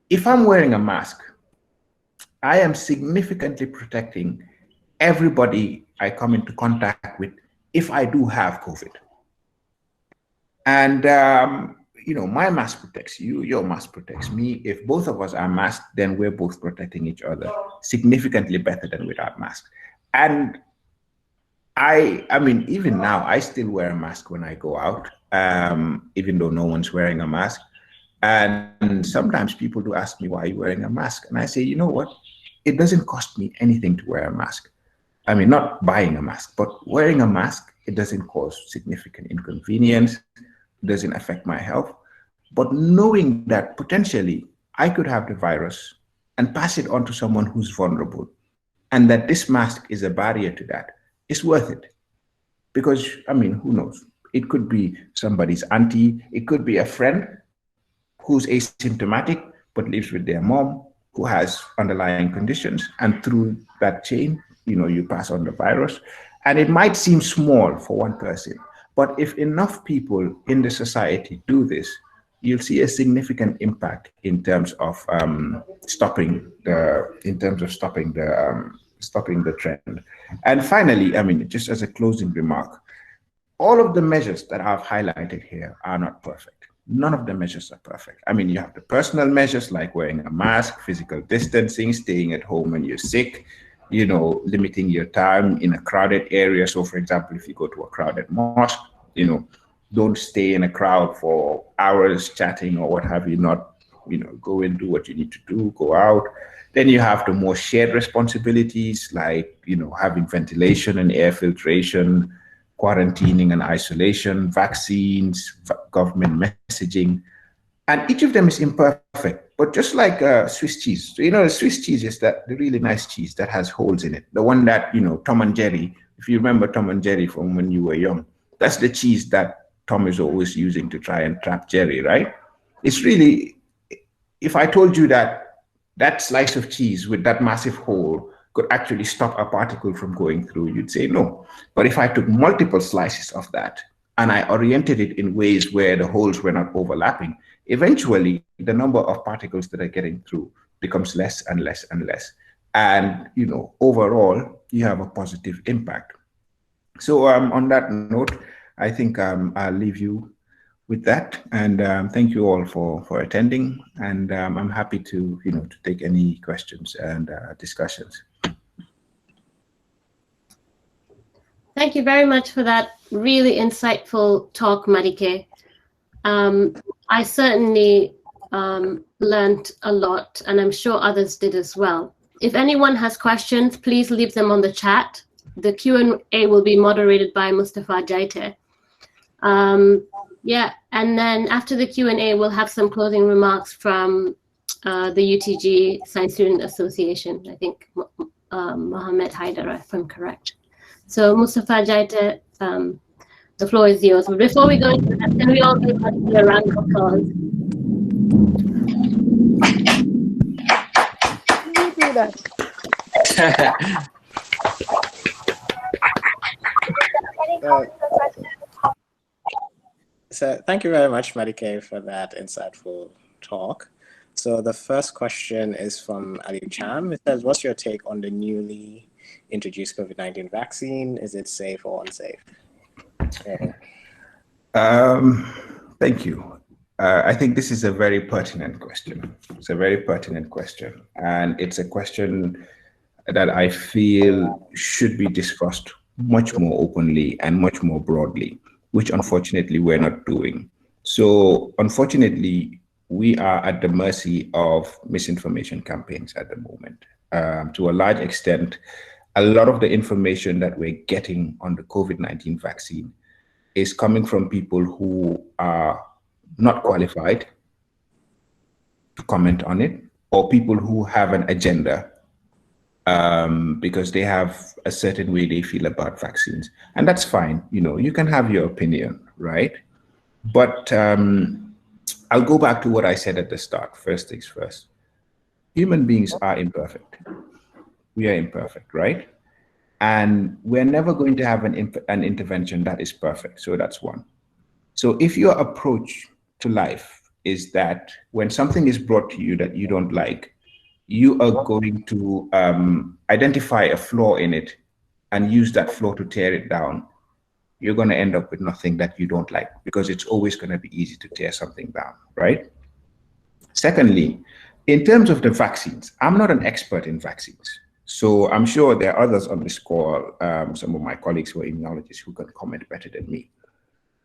If I'm wearing a mask, I am significantly protecting everybody I come into contact with if I do have COVID. And, my mask protects you, your mask protects me. If both of us are masked, then we're both protecting each other significantly better than without masks. And even now, I still wear a mask when I go out, even though no one's wearing a mask. And sometimes people do ask me, why are you wearing a mask? And I say, you know what? It doesn't cost me anything to wear a mask. Not buying a mask, but wearing a mask, it doesn't cause significant inconvenience. It doesn't affect my health. But knowing that potentially I could have the virus and pass it on to someone who's vulnerable, and that this mask is a barrier to that, is worth it. Because, who knows? It could be somebody's auntie, it could be a friend who's asymptomatic but lives with their mom who has underlying conditions, and through that chain, you pass on the virus. And it might seem small for one person, but if enough people in the society do this, you'll see a significant impact in terms of stopping the trend. And finally, just as a closing remark, all of the measures that I've highlighted here are not perfect. None of the measures are perfect. You have the personal measures like wearing a mask, physical distancing, staying at home when you're sick, limiting your time in a crowded area. So for example, if you go to a crowded mosque, don't stay in a crowd for hours chatting or what have you, not, go and do what you need to do, go out. Then you have the more shared responsibilities like, having ventilation and air filtration, quarantining and isolation, vaccines, government messaging. And each of them is imperfect, but just like Swiss cheese. So, the Swiss cheese is the really nice cheese that has holes in it. The one that, Tom and Jerry, if you remember Tom and Jerry from when you were young, that's the cheese that Tom is always using to try and trap Jerry, right? It's really, if I told you that that slice of cheese with that massive hole could actually stop a particle from going through, you'd say no. But if I took multiple slices of that and I oriented it in ways where the holes were not overlapping, eventually the number of particles that are getting through becomes less and less and less. And, you know, overall, you have a positive impact. So on that note, I think I'll leave you with that. And thank you all for attending. And I'm happy to, you know, to take any questions and discussions. Thank you very much for that really insightful talk, Madikay. I certainly learned a lot, and I'm sure others did as well. If anyone has questions, please leave them on the chat. The Q&A will be moderated by Mustafa Jaite. Yeah, and then after the Q&A, we'll have some closing remarks from the UTG Science Student Association. I think Mohammed Haidara, if I'm correct. So Mustafa Jaite, the floor is yours. But before we go into that, can we all give a round of applause? Can you do that? So thank you very much, Madikay, for that insightful talk. So the first question is from Ali Cham. It says, what's your take on the newly introduced COVID-19 vaccine? Is it safe or unsafe? Okay. Thank you. I think this is a very pertinent question. It's a very pertinent question. And it's a question that I feel should be discussed much more openly and much more broadly, which unfortunately we're not doing. So unfortunately, we are at the mercy of misinformation campaigns at the moment. To a large extent, a lot of the information that we're getting on the COVID-19 vaccine is coming from people who are not qualified to comment on it, or people who have an agenda because they have a certain way they feel about vaccines. And that's fine, you know, you can have your opinion, right? But I'll go back to what I said at the start. First things first, human beings are imperfect. We are imperfect, right? And we're never going to have an intervention that is perfect. So that's one. So if your approach to life is that when something is brought to you that you don't like, you are going to identify a flaw in it and use that flaw to tear it down, you're going to end up with nothing that you don't like, because it's always going to be easy to tear something down, right? Secondly, in terms of the vaccines, I'm not an expert in vaccines. So I'm sure there are others on this call, some of my colleagues who are immunologists who can comment better than me.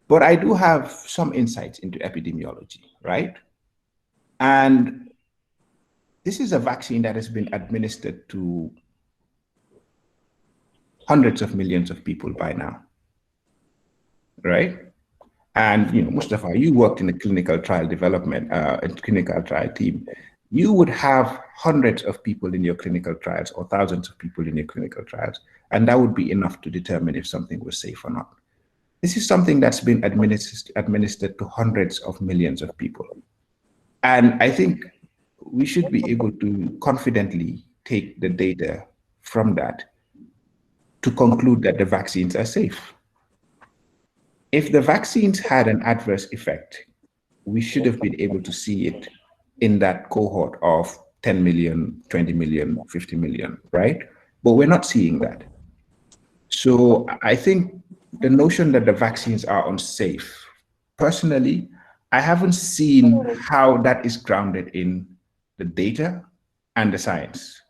But I do have some insights into epidemiology, right? And this is a vaccine that has been administered to hundreds of millions of people by now, right? And, you know, Mustafa, you worked in a clinical trial development, a clinical trial team. You would have hundreds of people in your clinical trials or thousands of people in your clinical trials, and that would be enough to determine if something was safe or not. This is something that's been administered to hundreds of millions of people. And I think we should be able to confidently take the data from that to conclude that the vaccines are safe. If the vaccines had an adverse effect, we should have been able to see it in that cohort of 10 million, 20 million, 50 million, right? But we're not seeing that. So I think the notion that the vaccines are unsafe, personally, I haven't seen how that is grounded in the data and the science.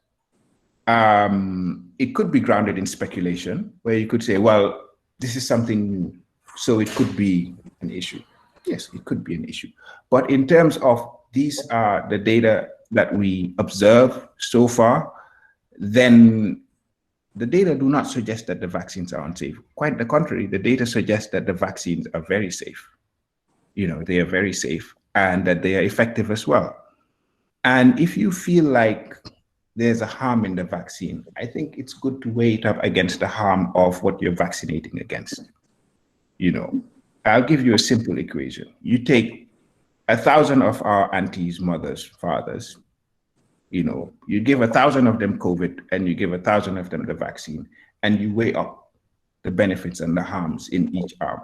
It could be grounded in speculation, where you could say, well, this is something new, so it could be an issue. Yes, it could be an issue. But in terms of these are the data that we observe so far, then the data do not suggest that the vaccines are unsafe. Quite the contrary, the data suggests that the vaccines are very safe. You know, they are very safe and that they are effective as well. And if you feel like there's a harm in the vaccine, I think it's good to weigh it up against the harm of what you're vaccinating against. You know, I'll give you a simple equation. You take 1,000 of our aunties, mothers, fathers, You know, you give 1,000 of them COVID and you give 1,000 of them the vaccine, and you weigh up the benefits and the harms in each arm.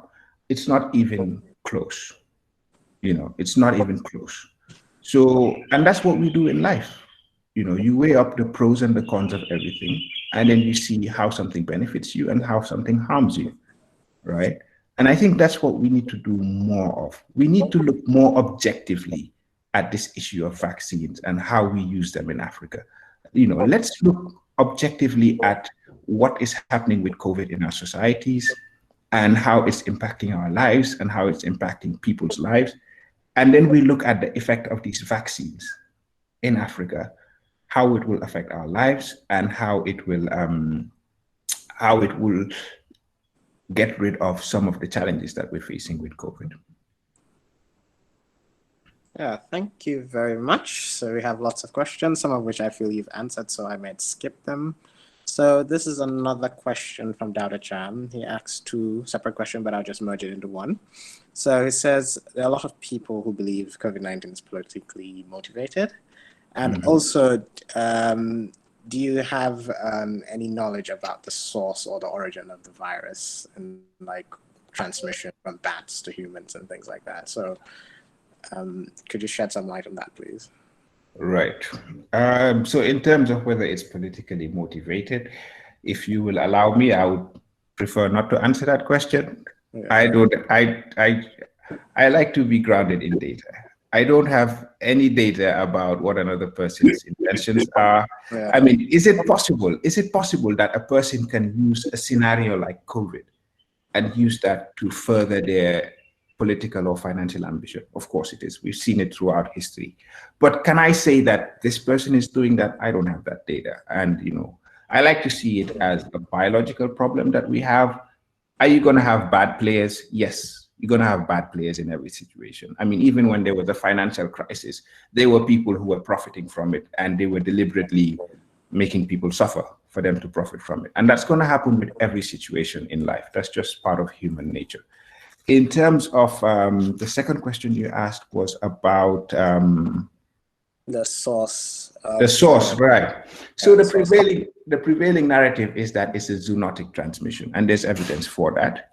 It's not even close. You know, it's not even close. So, and that's what we do in life. You know, you weigh up the pros and the cons of everything, and then you see how something benefits you and how something harms you, right? And I think that's what we need to do more of. We need to look more objectively at this issue of vaccines and how we use them in Africa. You know, let's look objectively at what is happening with COVID in our societies and how it's impacting our lives and how it's impacting people's lives. And then we look at the effect of these vaccines in Africa, how it will affect our lives and how it will get rid of some of the challenges that we're facing with COVID. Yeah, thank you very much. So we have lots of questions, some of which I feel you've answered, so I might skip them. So this is another question from Dowda Chan. He asks two separate questions, but I'll just merge it into one. So he says, there are a lot of people who believe COVID-19 is politically motivated. And also, do you have any knowledge about the source or the origin of the virus and like transmission from bats to humans and things like that? So could you shed some light on that, please? Right. So in terms of whether it's politically motivated, if you will allow me, I would prefer not to answer that question. Yeah. I like to be grounded in data. I don't have any data about what another person's intentions are. Yeah. I mean, is it possible that a person can use a scenario like COVID and use that to further their political or financial ambition? Of course it is. We've seen it throughout history. But can I say that this person is doing that? I don't have that data. And, you know, I like to see it as a biological problem that we have. Are you going to have bad players? Yes. You're going to have bad players in every situation. I mean, even when there was a financial crisis, there were people who were profiting from it, and they were deliberately making people suffer for them to profit from it. And that's going to happen with every situation in life. That's just part of human nature. In terms of the second question you asked was about the source. The source, right. So the prevailing narrative is that it's a zoonotic transmission, and there's evidence for that.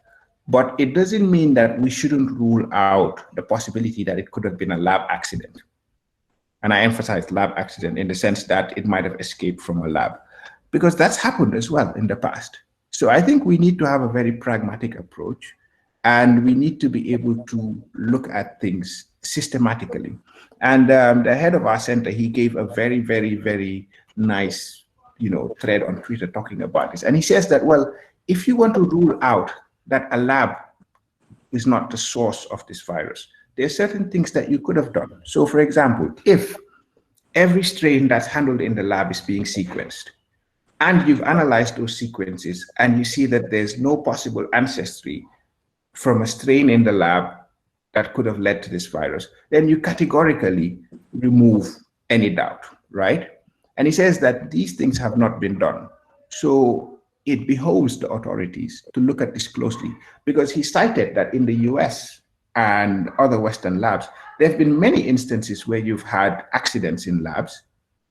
But it doesn't mean that we shouldn't rule out the possibility that it could have been a lab accident. And I emphasize lab accident in the sense that it might have escaped from a lab, because that's happened as well in the past. So I think we need to have a very pragmatic approach, and we need to be able to look at things systematically. And the head of our center, he gave a very, very, very nice, you know, thread on Twitter talking about this. And he says that, well, if you want to rule out that a lab is not the source of this virus, there are certain things that you could have done. So for example, if every strain that's handled in the lab is being sequenced, and you've analyzed those sequences and you see that there's no possible ancestry from a strain in the lab that could have led to this virus, then you categorically remove any doubt, right? And he says that these things have not been done. So it behoves the authorities to look at this closely, because he cited that in the US and other Western labs, there have been many instances where you've had accidents in labs,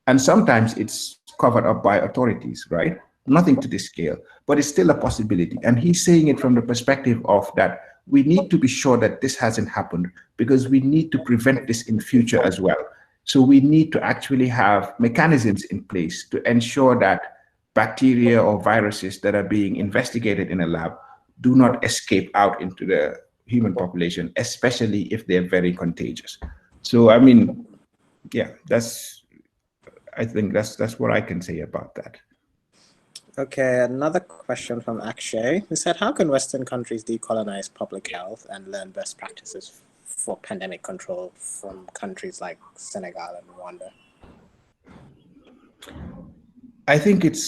and sometimes it's covered up by authorities, right? Nothing to this scale, but it's still a possibility. And he's saying it from the perspective of that we need to be sure that this hasn't happened, because we need to prevent this in future as well. So we need to actually have mechanisms in place to ensure that bacteria or viruses that are being investigated in a lab do not escape out into the human population, especially if they're very contagious. So, I mean, yeah, I think that's what I can say about that. Okay, another question from Akshay. He said, how can Western countries decolonize public health and learn best practices for pandemic control from countries like Senegal and Rwanda? I think it's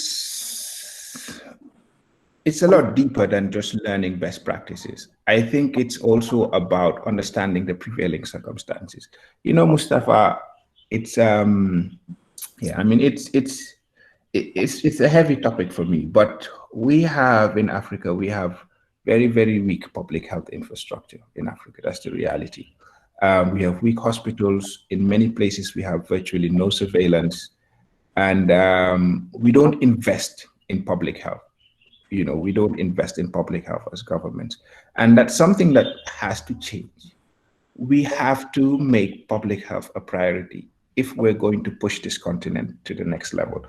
a lot deeper than just learning best practices. I think it's also about understanding the prevailing circumstances. You know, Mustafa, it's yeah, I mean, it's a heavy topic for me, but we have in Africa, we have very, very weak public health infrastructure in Africa. That's the reality. We have weak hospitals. In many places, we have virtually no surveillance. And we don't invest in public health. We don't invest in public health as governments. And that's something that has to change. We have to make public health a priority if we're going to push this continent to the next level.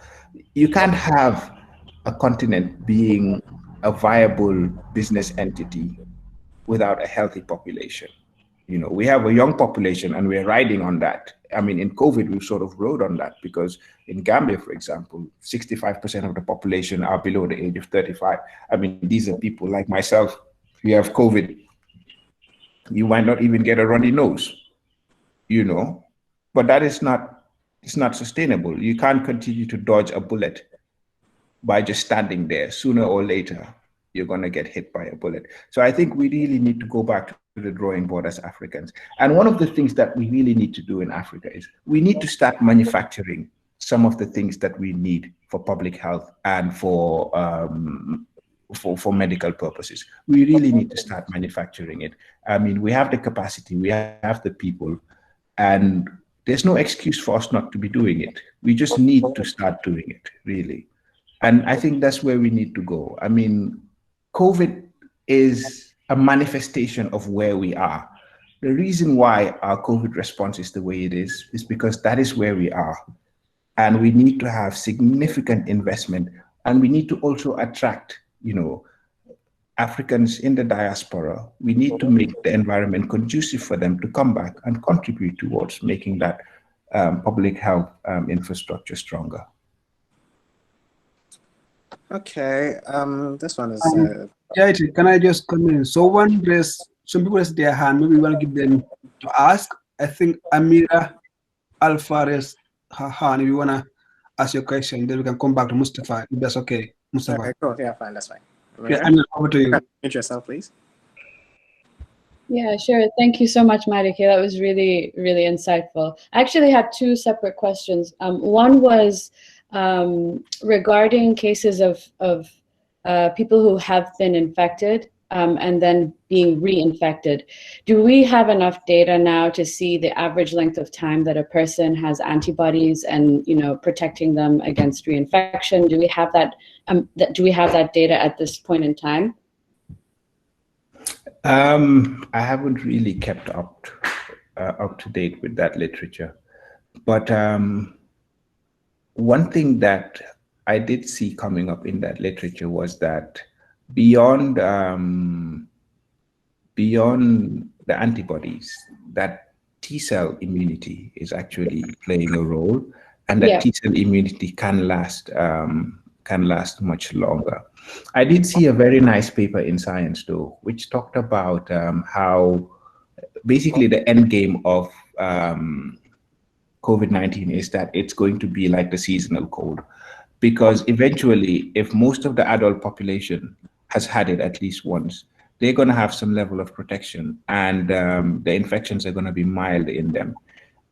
You can't have a continent being a viable business entity without a healthy population. We have a young population and we're riding on that. I mean, in COVID, we sort of rode on that because in Gambia, for example, 65% of the population are below the age of 35. I mean, these are people like myself. We have COVID. You might not even get a runny nose, but that is it's not sustainable. You can't continue to dodge a bullet by just standing there. Sooner or later, you're going to get hit by a bullet. So I think we really need to go back to the drawing board as Africans. And one of the things that we really need to do in Africa is we need to start manufacturing some of the things that we need for public health and for medical purposes. We really need to start manufacturing it. I mean, we have the capacity, we have the people, and there's no excuse for us not to be doing it. We just need to start doing it, really. And I think that's where we need to go. I mean, COVID is a manifestation of where we are. The reason why our COVID response is the way it is because that is where we are. And we need to have significant investment. And we need to also attract, Africans in the diaspora. We need to make the environment conducive for them to come back and contribute towards making that public health infrastructure stronger. Okay, this one is... Yeah, can I just come in? So some people raise their hand. Maybe we want to give them to ask. I think Amira Alvarez, her hand. If you want to ask your question, then we can come back to Mustafa. If that's okay, Mustafa. Okay, cool. Yeah, fine. That's fine. Yeah, Amira, over to you. Introduce yourself, please. Yeah, sure. Thank you so much, Madikay. That was really, really insightful. I actually had two separate questions. One was regarding cases of people who have been infected and then being reinfected. Do we have enough data now to see the average length of time that a person has antibodies and protecting them against reinfection? Do we have that? Do we have that data at this point in time? I haven't really kept up to date with that literature, but one thing that I did see coming up in that literature was that beyond the antibodies, that T-cell immunity is actually playing a role, and that T-cell immunity can last much longer. I did see a very nice paper in Science, though, which talked about how basically the end game of COVID-19 is that it's going to be like the seasonal cold. Because eventually, if most of the adult population has had it at least once, they're going to have some level of protection, and the infections are going to be mild in them.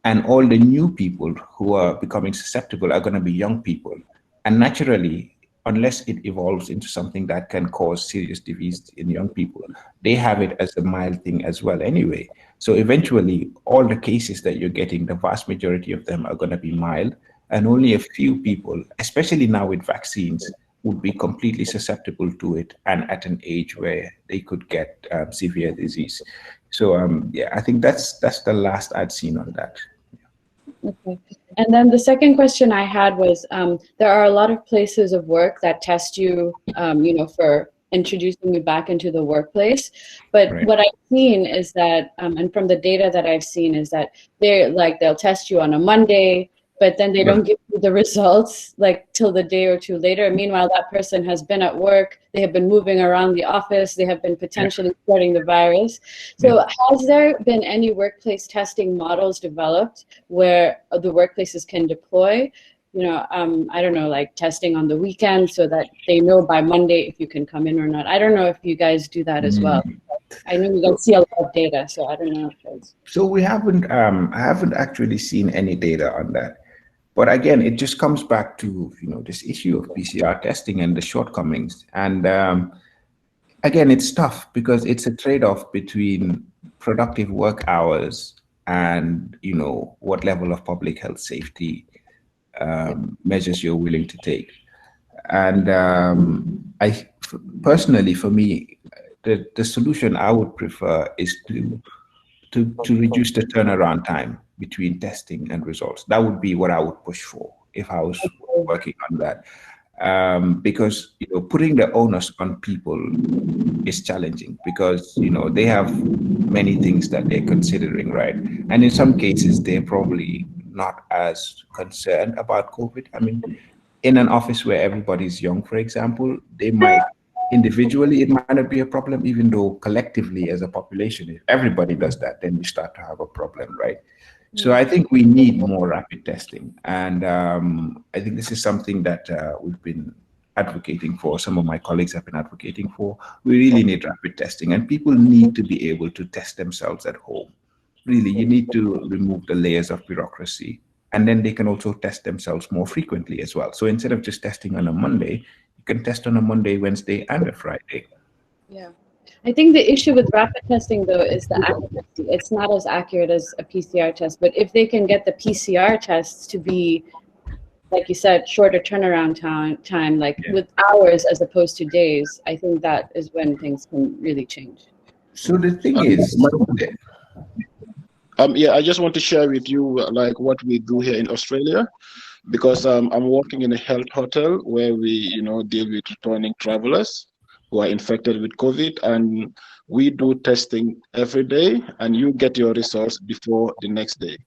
And all the new people who are becoming susceptible are going to be young people. And naturally, unless it evolves into something that can cause serious disease in young people, they have it as a mild thing as well anyway. So eventually, all the cases that you're getting, the vast majority of them are going to be mild. And only a few people, especially now with vaccines, would be completely susceptible to it and at an age where they could get severe disease. So yeah, I think that's the last I'd seen on that. Okay. And then the second question I had was, there are a lot of places of work that test you, for introducing you back into the workplace. But what I've seen is that, and from the data that I've seen is that they'll test you on a Monday, but then they don't give you the results till the day or two later. Meanwhile, that person has been at work, they have been moving around the office, they have been potentially spreading the virus. So has there been any workplace testing models developed where the workplaces can deploy, I don't know, like testing on the weekend so that they know by Monday if you can come in or not? I don't know if you guys do that as well. I know you don't see a lot of data, so I don't know if it's... So we haven't, I haven't actually seen any data on that. But again, it just comes back to, this issue of PCR testing and the shortcomings. And again, it's tough because it's a trade-off between productive work hours and, what level of public health safety measures you're willing to take. And personally, for me, the solution I would prefer is to reduce the turnaround time between testing and results. That would be what I would push for if I was working on that. Because putting the onus on people is challenging, because they have many things that they're considering, right? And in some cases, they're probably not as concerned about COVID. I mean, in an office where everybody's young, for example, they might individually, it might not be a problem, even though collectively as a population, if everybody does that, then we start to have a problem, right? So I think we need more rapid testing. And I think this is something that we've been advocating for. Some of my colleagues have been advocating for. We really need rapid testing, and people need to be able to test themselves at home. Really, you need to remove the layers of bureaucracy, and then they can also test themselves more frequently as well. So instead of just testing on a Monday, you can test on a Monday, Wednesday, and a Friday. Yeah. I think the issue with rapid testing, though, is the accuracy. It's not as accurate as a PCR test, but if they can get the PCR tests to be, like you said, shorter turnaround time, like with hours as opposed to days, I think that is when things can really change. So the thing is, yeah, I just want to share with you like what we do here in Australia, because I'm working in a health hotel where we, deal with returning travelers who are infected with COVID, and we do testing every day, and you get your results before the next day.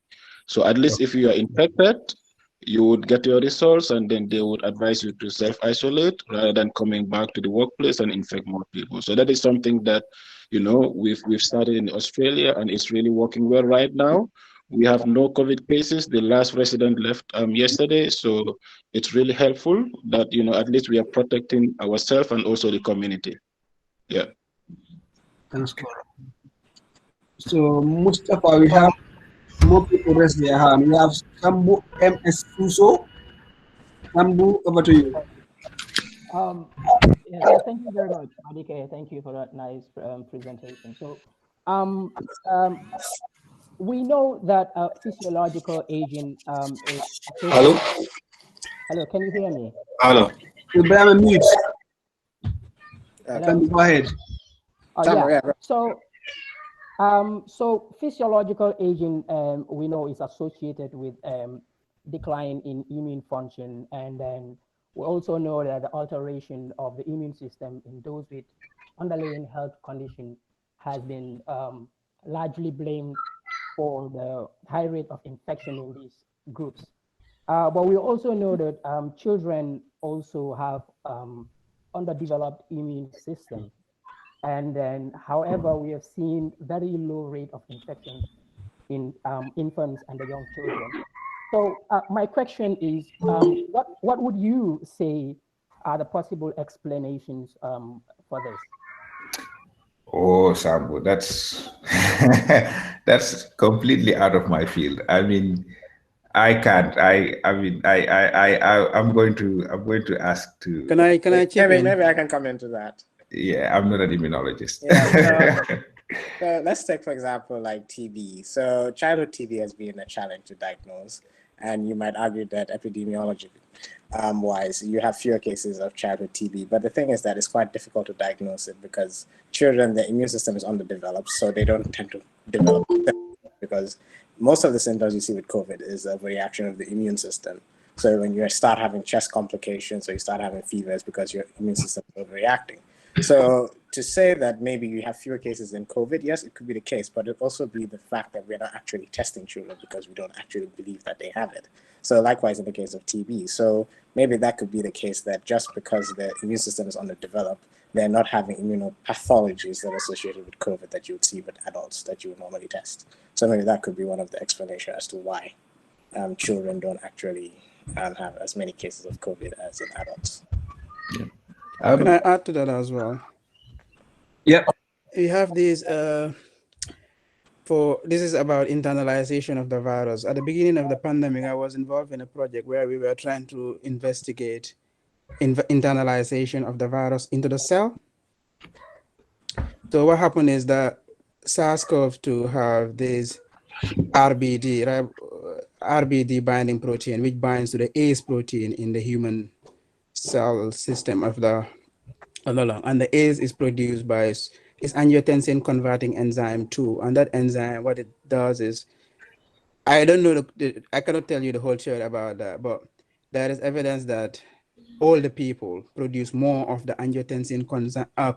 So at least if you are infected, you would get your results, and then they would advise you to self-isolate rather than coming back to the workplace and infect more people. So that is something that, we've started in Australia, and it's really working well right now. We have no COVID cases. The last resident left yesterday, so it's really helpful that at least we are protecting ourselves and also the community. Yeah. Thanks, Cora. So Mustafa, we have more people raise their hand. We have Sambu MS Fuso. Sambu, over to you. Yeah, thank you very much, Madikay. Thank you for that nice presentation. So, we know that physiological aging is associated. Hello, can you hear me? Hello. Ibrahim, mute. Hello? Go ahead. Yeah. So, so physiological aging, we know, is associated with decline in immune function, and then we also know that the alteration of the immune system in those with underlying health condition has been largely blamed for the high rate of infection in these groups. But we also know that children also have underdeveloped immune system. And then, however, we have seen very low rate of infection in infants and the young children. So my question is, what would you say are the possible explanations for this? Oh, Sambu, that's that's completely out of my field. I mean, I can't. I'm going to ask to. Can I chip in? Maybe I can come into that. Yeah, I'm not an immunologist. Yeah, so let's take, for example, like TB. So childhood TB has been a challenge to diagnose, and you might argue that epidemiology wise, you have fewer cases of childhood TB. But the thing is that it's quite difficult to diagnose it because children, their immune system is underdeveloped, so they don't tend to develop because most of the symptoms you see with COVID is a reaction of the immune system. So when you start having chest complications or you start having fevers because your immune system is overreacting. So to say that maybe you have fewer cases than COVID, yes, it could be the case, but it also be the fact that we're not actually testing children because we don't actually believe that they have it. So likewise in the case of TB. So maybe that could be the case that just because the immune system is underdeveloped, they're not having immunopathologies that are associated with COVID that you would see with adults that you would normally test. So maybe that could be one of the explanations as to why children don't actually have as many cases of COVID as in adults. Yeah. Can I add to that as well? Yeah. We have these, this is about internalization of the virus. At the beginning of the pandemic, I was involved in a project where we were trying to investigate internalization of the virus into the cell. So what happened is that SARS-CoV-2 have this RBD, RBD binding protein, which binds to the ACE protein in the human cell system of the lung. And the ACE is produced by is angiotensin converting enzyme 2. And that enzyme, what it does is, I don't know, I cannot tell you the whole story about that, but there is evidence that older people produce more of the angiotensin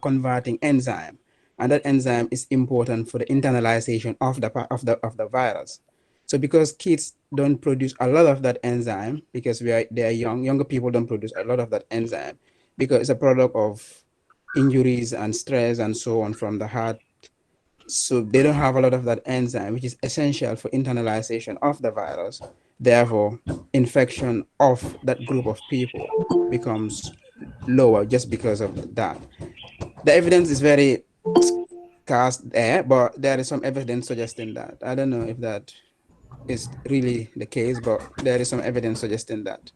converting enzyme, and that enzyme is important for the internalization of the virus. So because kids don't produce a lot of that enzyme, because they are younger people don't produce a lot of that enzyme, because it's a product of injuries and stress and so on from the heart. So they don't have a lot of that enzyme, which is essential for internalization of the virus. Therefore, infection of that group of people becomes lower just because of that. The evidence is very scarce there, but there is some evidence suggesting that. I don't know if that is really the case, but there is some evidence suggesting that.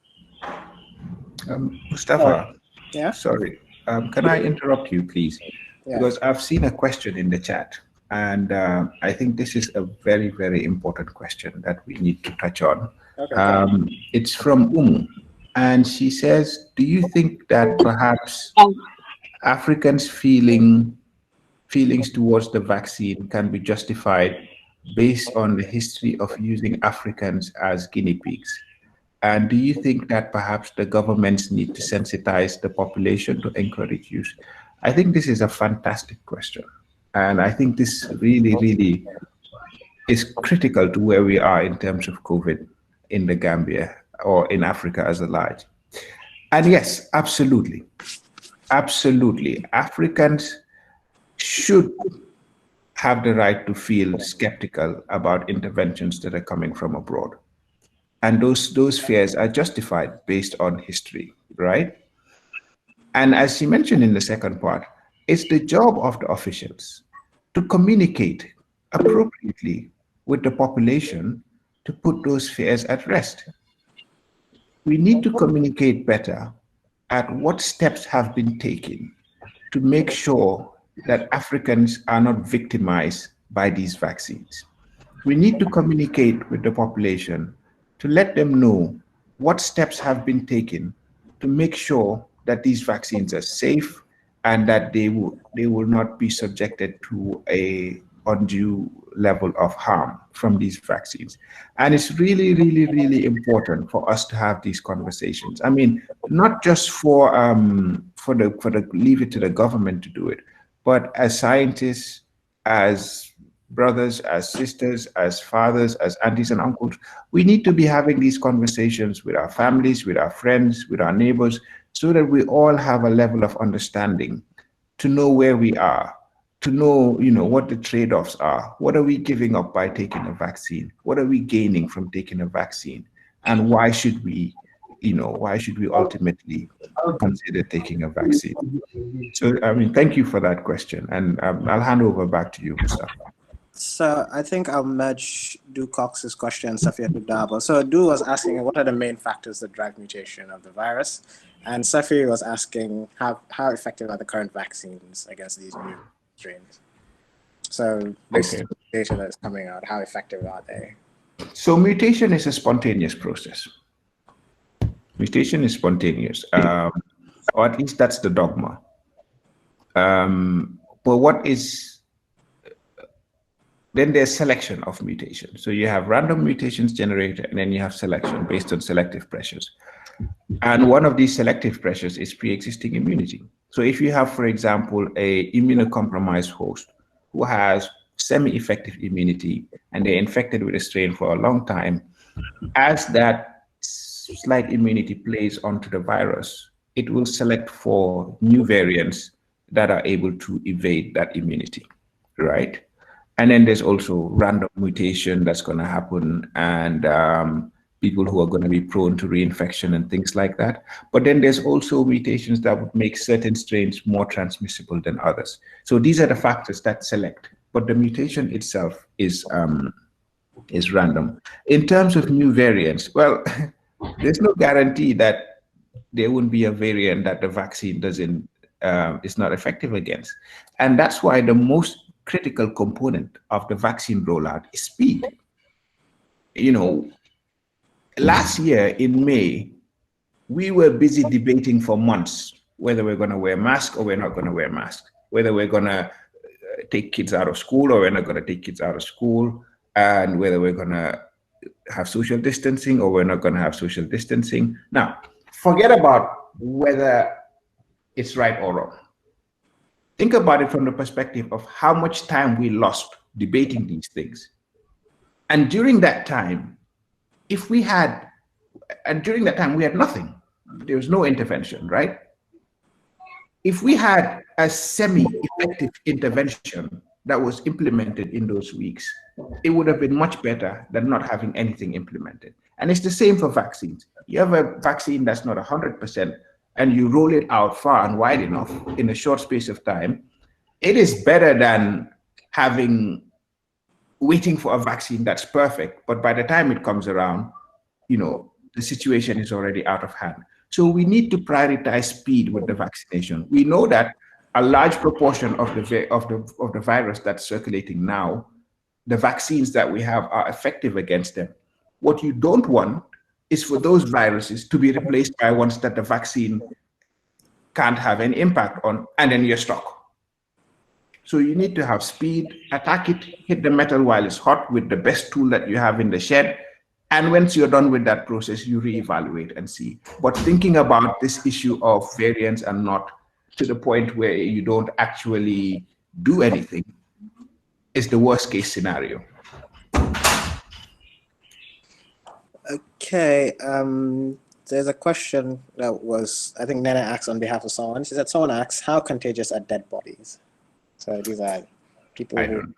Mustafa, yeah. Sorry, can I interrupt you, please? Yeah. Because I've seen a question in the chat, and I think this is a very, very important question that we need to touch on. Okay. It's from and she says, do you think that perhaps Africans' feelings towards the vaccine can be justified based on the history of using Africans as guinea pigs? And do you think that perhaps the governments need to sensitize the population to encourage use? I think this is a fantastic question. And I think this really, really is critical to where we are in terms of COVID in the Gambia or in Africa as a large. And yes, absolutely. Absolutely. Africans should have the right to feel skeptical about interventions that are coming from abroad. And those fears are justified based on history, right? And as she mentioned in the second part, it's the job of the officials to communicate appropriately with the population to put those fears at rest. We need to communicate better at what steps have been taken to make sure that Africans are not victimized by these vaccines. We need to communicate with the population to let them know what steps have been taken to make sure that these vaccines are safe and that they will not be subjected to a undue level of harm from these vaccines. And it's really, really, really important for us to have these conversations. I mean, not just for leave it to the government to do it, but as scientists, as brothers, as sisters, as fathers, as aunties and uncles, we need to be having these conversations with our families, with our friends, with our neighbors, so that we all have a level of understanding to know where we are, to know, what the trade-offs are. What are we giving up by taking a vaccine? What are we gaining from taking a vaccine? And why should we ultimately consider taking a vaccine? So, thank you for that question. And I'll hand over back to you, Mustafa. So I think I'll merge Du Cox's question and Safia Dudabo. So Du was asking, what are the main factors that drive mutation of the virus? And Safi was asking, how effective are the current vaccines against these new strains? So based on the data that's coming out, how effective are they? So mutation is a spontaneous process. Mutation is spontaneous, or at least that's the dogma. But then there's selection of mutations. So you have random mutations generated, and then you have selection based on selective pressures. And one of these selective pressures is pre-existing immunity. So if you have, for example, a immunocompromised host who has semi-effective immunity and they're infected with a strain for a long time, as that slight immunity plays onto the virus, it will select for new variants that are able to evade that immunity, right? And then there's also random mutation that's going to happen, and people who are going to be prone to reinfection and things like that. But then there's also mutations that would make certain strains more transmissible than others. So these are the factors that select, but the mutation itself is random. In terms of new variants, well, there's no guarantee that there wouldn't be a variant that the vaccine is not effective against. And that's why the most critical component of the vaccine rollout is speed. last year in May, we were busy debating for months whether we're going to wear masks or we're not going to wear masks, whether we're going to take kids out of school or we're not going to take kids out of school, and whether we're going to have social distancing or we're not going to have social distancing. Now, forget about whether it's right or wrong. Think about it from the perspective of how much time we lost debating these things. And during that time, we had nothing. There was no intervention, right? If we had a semi-effective intervention that was implemented in those weeks, it would have been much better than not having anything implemented. And it's the same for vaccines. You have a vaccine that's not 100%, and you roll it out far and wide enough in a short space of time, it is better than waiting for a vaccine that's perfect, but by the time it comes around, the situation is already out of hand. So we need to prioritize speed with the vaccination. We know that a large proportion of the virus that's circulating now, the vaccines that we have are effective against them. What you don't want is for those viruses to be replaced by ones that the vaccine can't have any impact on, and then you're stuck. So you need to have speed, attack it, hit the metal while it's hot with the best tool that you have in the shed. And once you're done with that process, you reevaluate and see. But thinking about this issue of variants and not to the point where you don't actually do anything is the worst case scenario. Okay, there's a question that was, I think Nana asked on behalf of someone. She said, someone asks, how contagious are dead bodies? So these are people who